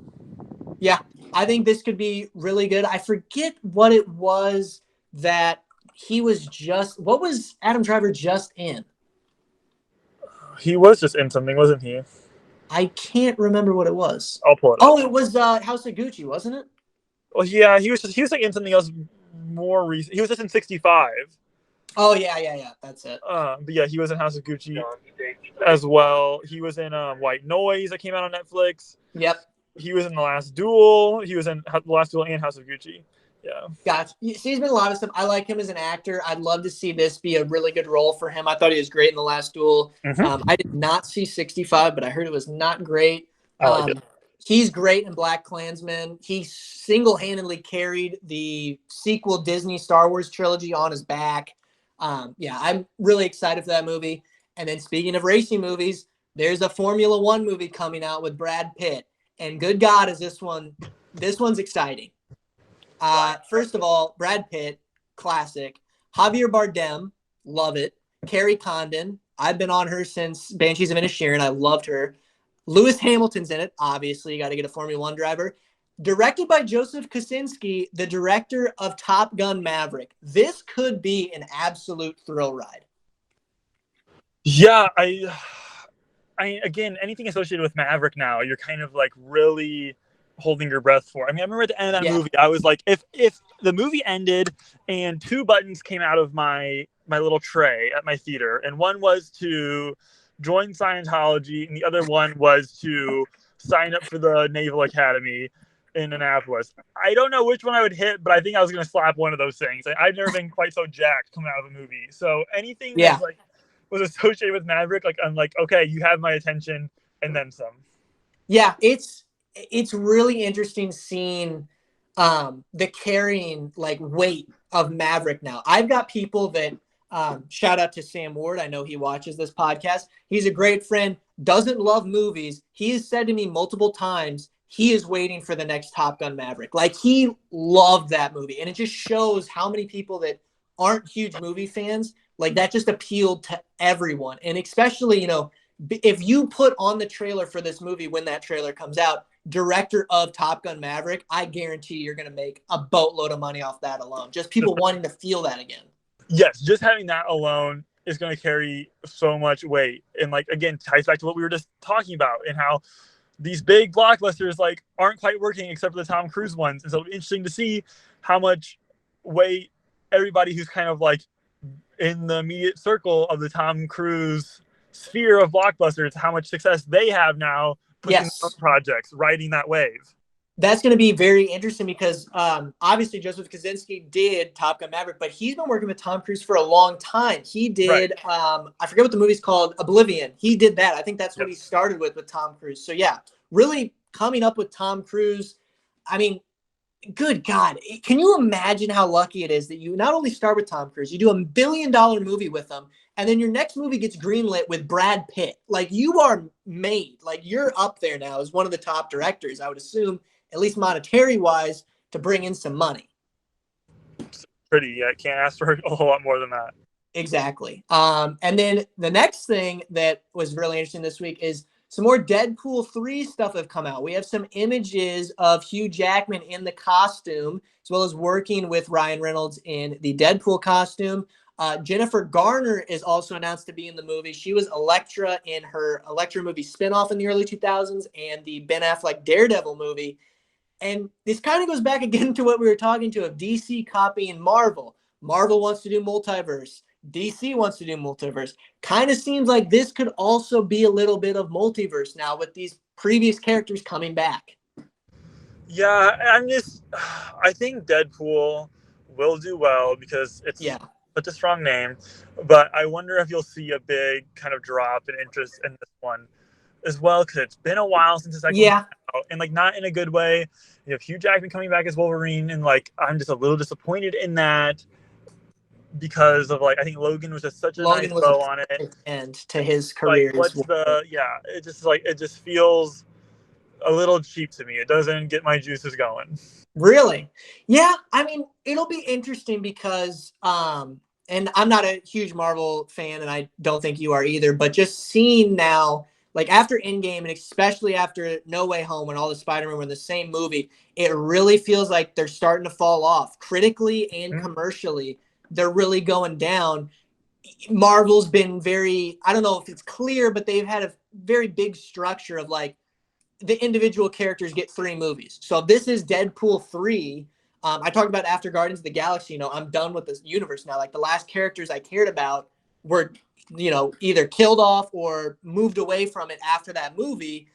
Yeah, I think this could be really good. I forget what it was that he was just – what was Adam Driver just in? He was just in something, wasn't he? I can't remember what it was. I'll pull it up. Oh, it was House of Gucci, wasn't it? Well, yeah, he was in something else more recent. He was just in 65. Oh, yeah. That's it. But yeah, he was in House of Gucci as well. He was in White Noise that came out on Netflix. Yep. He was in The Last Duel. He was in The Last Duel and House of Gucci. Yeah. Gotcha. See, he's been a lot of stuff. I like him as an actor. I'd love to see this be a really good role for him. I thought he was great in The Last Duel. I did not see 65, but I heard it was not great. I like it. He's great in BlacKkKlansman. He single-handedly carried the sequel Disney Star Wars trilogy on his back. Yeah, I'm really excited for that movie. And then speaking of racing movies, there's a Formula One movie coming out with Brad Pitt. And good God, is this one's exciting. First of all, Brad Pitt, classic. Javier Bardem, love it. Carrie Condon, I've been on her since Banshees of Inisherin. I loved her. Lewis Hamilton's in it, obviously. You got to get a Formula One driver. Directed by Joseph Kosinski, the director of Top Gun Maverick. This could be an absolute thrill ride. Yeah, I again, anything associated with Maverick now, you're kind of like really holding your breath for. I mean, I remember at the end of that movie, I was like, if the movie ended and two buttons came out of my little tray at my theater, and one was to join Scientology, and the other one was to sign up for the Naval Academy in Annapolis. I don't know which one I would hit, but I think I was going to slap one of those things. I've never been quite so jacked coming out of a movie. So anything that's like was associated with Maverick, like I'm like, okay, you have my attention and then some. Yeah, it's really interesting seeing the carrying like weight of Maverick now. I've got people that shout out to Sam Ward. I know he watches this podcast. He's a great friend, doesn't love movies. He has said to me multiple times he is waiting for the next Top Gun Maverick. Like he loved that movie. And it just shows how many people that aren't huge movie fans, like that just appealed to everyone. And especially, you know, if you put on the trailer for this movie when that trailer comes out, director of Top Gun Maverick, I guarantee you're going to make a boatload of money off that alone. Just people wanting to feel that again. Yes, just having that alone is going to carry so much weight. And like, again, ties back to what we were just talking about and how these big blockbusters like aren't quite working except for the Tom Cruise ones. And so it's interesting to see how much weight everybody who's kind of like in the immediate circle of the Tom Cruise sphere of blockbusters, how much success they have now pushing projects, riding that wave. That's going to be very interesting because obviously Joseph Kosinski did Top Gun Maverick, but he's been working with Tom Cruise for a long time. He did, I forget what the movie's called, Oblivion. He did that. I think that's what he started with Tom Cruise. So yeah, really coming up with Tom Cruise. I mean, good God, can you imagine how lucky it is that you not only start with Tom Cruise, you do $1 billion movie with him, and then your next movie gets greenlit with Brad Pitt. Like you are made, like you're up there now as one of the top directors, I would assume, at least monetary wise, to bring in some money. Pretty, yeah, can't ask for a whole lot more than that. Exactly. And then the next thing that was really interesting this week is some more Deadpool 3 stuff have come out. We have some images of Hugh Jackman in the costume, as well as working with Ryan Reynolds in the Deadpool costume. Jennifer Garner is also announced to be in the movie. She was Elektra in her Elektra movie spinoff in the early 2000s and the Ben Affleck Daredevil movie. And this kind of goes back again to what we were talking to of DC copying Marvel. Marvel wants to do multiverse. DC wants to do multiverse. Kind of seems like this could also be a little bit of multiverse now with these previous characters coming back. Yeah, I think Deadpool will do well because it's such a strong name. But I wonder if you'll see a big kind of drop in interest in this one as well, because it's been a while since the second one came out, and like not in a good way. You have Hugh Jackman coming back as Wolverine, and like I'm just a little disappointed in that because of like I think Logan was just such a nice bow on it, and to his career. Like, it just feels a little cheap to me. It doesn't get my juices going. Really? Yeah, I mean it'll be interesting because and I'm not a huge Marvel fan, and I don't think you are either. But just seeing now, like after Endgame, and especially after No Way Home, when all the Spider-Man were in the same movie, it really feels like they're starting to fall off critically and commercially. They're really going down. Marvel's been very, I don't know if it's clear, but they've had a very big structure of like the individual characters get 3 movies. So this is Deadpool 3. I talked about after Guardians of the Galaxy, you know, I'm done with this universe now. Like the last characters I cared about were, you know, either killed off or moved away from it after that movie.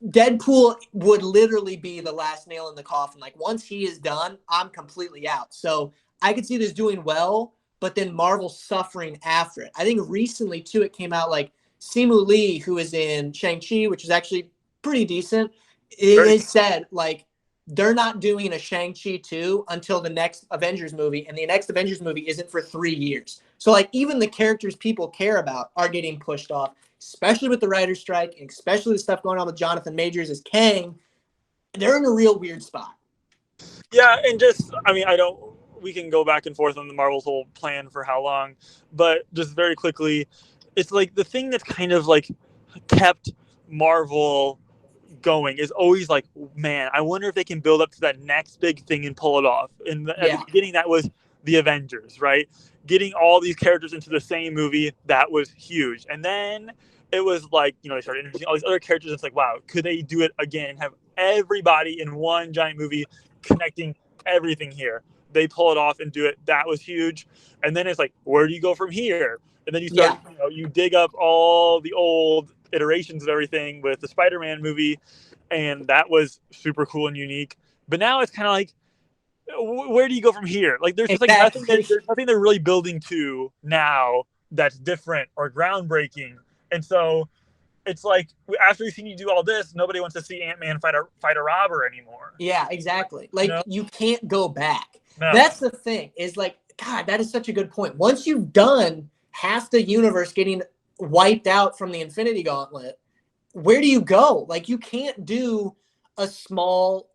Deadpool would literally be the last nail in the coffin. Like once he is done, I'm completely out. So I could see this doing well, but then Marvel suffering after it. I think recently too, it came out like Simu Lee, who is in Shang-Chi, which is actually pretty decent. It said like they're not doing a Shang-Chi 2 until the next Avengers movie, and the next Avengers movie isn't for 3 years. So like even the characters people care about are getting pushed off, especially with the writer's strike, and especially the stuff going on with Jonathan Majors as Kang. They're in a real weird spot. Yeah, and just, I mean, we can go back and forth on the Marvel's whole plan for how long, but just very quickly, it's like the thing that's kind of like kept Marvel going is always like, man, I wonder if they can build up to that next big thing and pull it off. And at the Yeah. beginning, that was the Avengers, right? Getting all these characters into the same movie, that was huge. And then it was like, you know, they started introducing all these other characters. It's like, wow, could they do it again? Have everybody in one giant movie connecting everything here? They pull it off and do it. That was huge. And then it's like, where do you go from here? And then you start, Yeah. you know, you dig up all the old iterations of everything with the Spider-Man movie, and that was super cool and unique. But now it's kind of like, where do you go from here? Like, there's just like nothing that Exactly. there's nothing they're really building to now that's different or groundbreaking. And so it's like, after we've seen you do all this, nobody wants to see Ant-Man fight a robber anymore. Yeah, exactly. You Like know? you can't go back. No. That's the thing. Is like, God, that is such a good point. Once you've done half the universe getting wiped out from the Infinity Gauntlet, where do you go? Like you can't do a small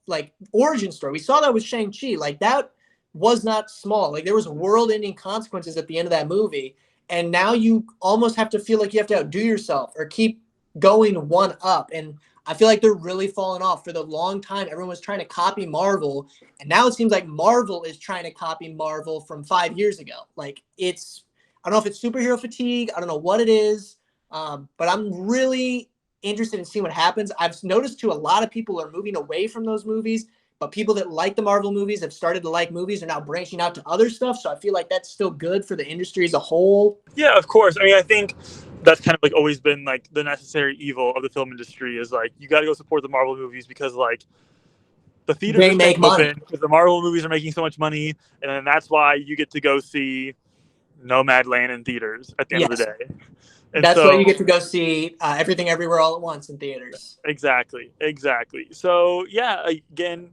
like origin story. We saw that with Shang-Chi. Like that was not small. Like there was world-ending consequences at the end of that movie. And now you almost have to feel like you have to outdo yourself or keep going one up. And I feel like they're really falling off. For the long time, everyone was trying to copy Marvel. And now it seems like Marvel is trying to copy Marvel from 5 years ago. Like it's, I don't know if it's superhero fatigue. I don't know what it is. But I'm really interested in seeing what happens. I've noticed too, a lot of people are moving away from those movies, but people that like the Marvel movies have started to like movies are now branching out to other stuff. So I feel like that's still good for the industry as a whole. Yeah, of course. I mean, I think that's kind of like always been like the necessary evil of the film industry is like, you got to go support the Marvel movies because like the theaters They are staying make money. open because the Marvel movies are making so much money, and then that's why you get to go see Nomadland in theaters at the end of the Yes. day. And That's why so, you get to go see Everything Everywhere All at Once in theaters. exactly. So, yeah, again,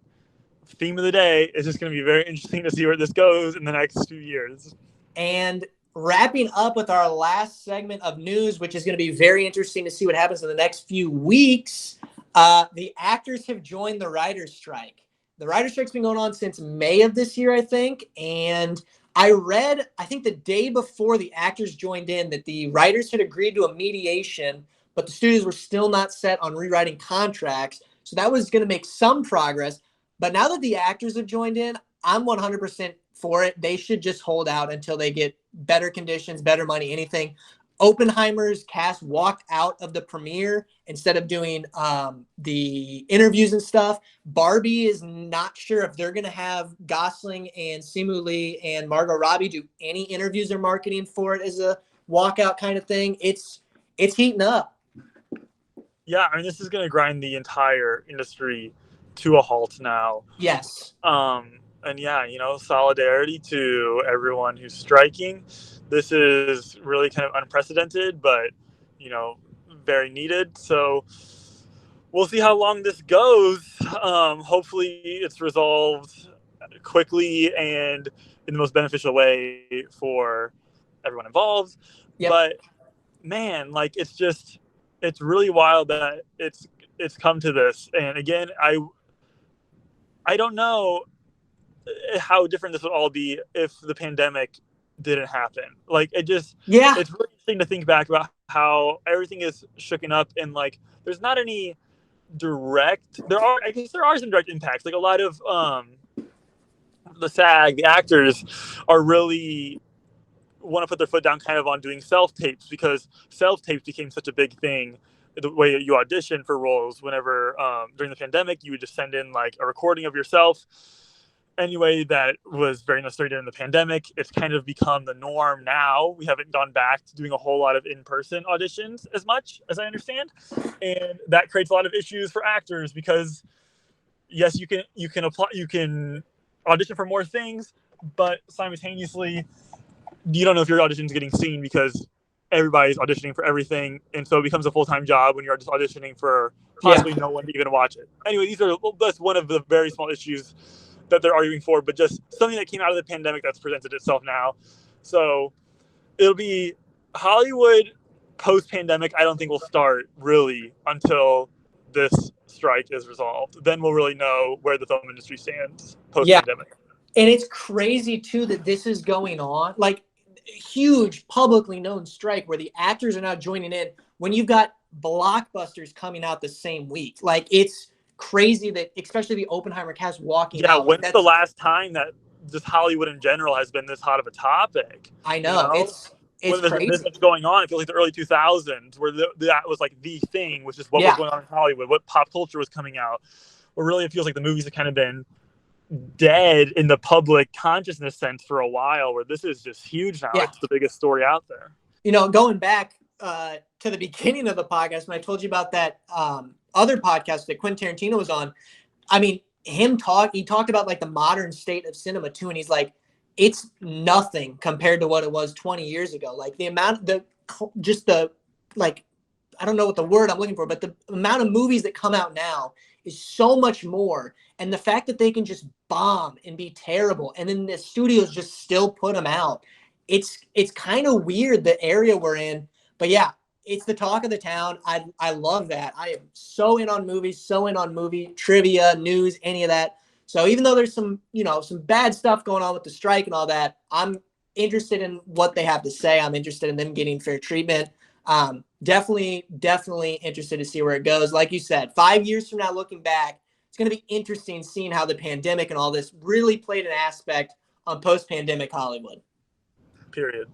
theme of the day is just going to be very interesting to see where this goes in the next few years. And wrapping up with our last segment of news, which is going to be very interesting to see what happens in the next few weeks. The actors have joined the writer's strike. The writer's strike's been going on since May of this year, I think. And I read, I think the day before the actors joined in, that the writers had agreed to a mediation, but the studios were still not set on rewriting contracts. So that was going to make some progress. But now that the actors have joined in, I'm 100% for it. They should just hold out until they get better conditions, better money, anything. Oppenheimer's cast walked out of the premiere instead of doing the interviews and stuff. Barbie is not sure if they're going to have Gosling and Simu Lee and Margot Robbie do any interviews or marketing for it as a walkout kind of thing. It's heating up. Yeah, I mean, this is going to grind the entire industry to a halt now. Yes. And yeah, you know, solidarity to everyone who's striking. This is really kind of unprecedented, but, you know, very needed. So we'll see how long this goes. Hopefully it's resolved quickly and in the most beneficial way for everyone involved. Yep. But man, like it's really wild that it's come to this. And again, I don't know how different this would all be if the pandemic didn't happen. Like it's really interesting to think back about how everything is shooken up, and like there's not any I guess there are some direct impacts. Like a lot of the actors are really want to put their foot down kind of on doing self-tapes, because self-tapes became such a big thing. The way you audition for roles whenever during the pandemic, you would just send in like a recording of yourself. Anyway, that was very necessary during the pandemic. It's kind of become the norm now. We haven't gone back to doing a whole lot of in-person auditions as much as I understand, and that creates a lot of issues for actors because yes, you can apply, you can audition for more things, but simultaneously you don't know if your audition is getting seen because everybody's auditioning for everything, and so it becomes a full-time job when you're just auditioning for possibly no one to even watch it. Anyway, that's one of the very small issues that they're arguing for, but just something that came out of the pandemic that's presented itself now. So it'll be Hollywood post-pandemic. I don't think will start really until this strike is resolved. Then we'll really know where the film industry stands post-pandemic. Yeah. And it's crazy too that this is going on. Like huge publicly known strike where the actors are now joining in when you've got blockbusters coming out the same week. Like, it's crazy that, especially the Oppenheimer cast walking Yeah, out. Like, when's the last time that just Hollywood in general has been this hot of a topic? I You know know, it's when there's been this crazy. much going on, I feel like the early 2000s, where that was like the thing, which is what was Yeah. going on in Hollywood, what pop culture was coming out. Or really, it feels like the movies have kind of been dead in the public consciousness sense for a while, where this is just huge now. Yeah. It's the biggest story out there. You know, going back to the beginning of the podcast, when I told you about that other podcast that Quentin Tarantino was on, I mean, he talked about like the modern state of cinema too, and he's like, it's nothing compared to what it was 20 years ago. Like the amount, like, I don't know what the word I'm looking for, but the amount of movies that come out now is so much more. And the fact that they can just bomb and be terrible, and then the studios just still put them out. It's kind of weird, the area we're in. But yeah, it's the talk of the town. I love that. I am so in on movies, so in on movie trivia, news, any of that. So even though there's some bad stuff going on with the strike and all that, I'm interested in what they have to say. I'm interested in them getting fair treatment. Definitely interested to see where it goes. Like you said, 5 years from now, looking back, it's going to be interesting seeing how the pandemic and all this really played an aspect on post-pandemic Hollywood. Period.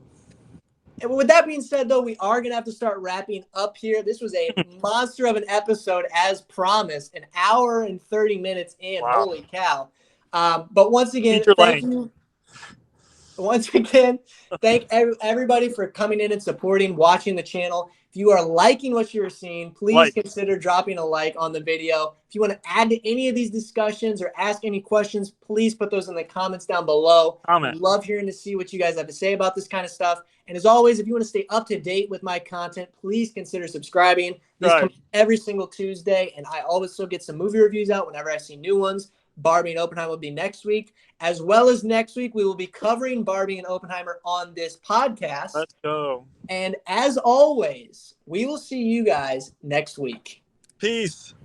And with that being said, though, we are going to have to start wrapping up here. This was a monster of an episode, as promised, an hour and 30 minutes in. Wow. Holy cow. But once again, thank you. Once again, thank everybody for coming in and supporting, watching the channel. If you are liking what you're seeing, please consider dropping a like on the video. If you want to add to any of these discussions or ask any questions, please put those in the comments down below. I love hearing to see what you guys have to say about this kind of stuff. And as always, if you want to stay up to date with my content, please consider subscribing. This comes every single Tuesday, and I always still get some movie reviews out whenever I see new ones. Barbie and Oppenheimer will be next week. As well as next week, we will be covering Barbie and Oppenheimer on this podcast. Let's go. And as always, we will see you guys next week. Peace.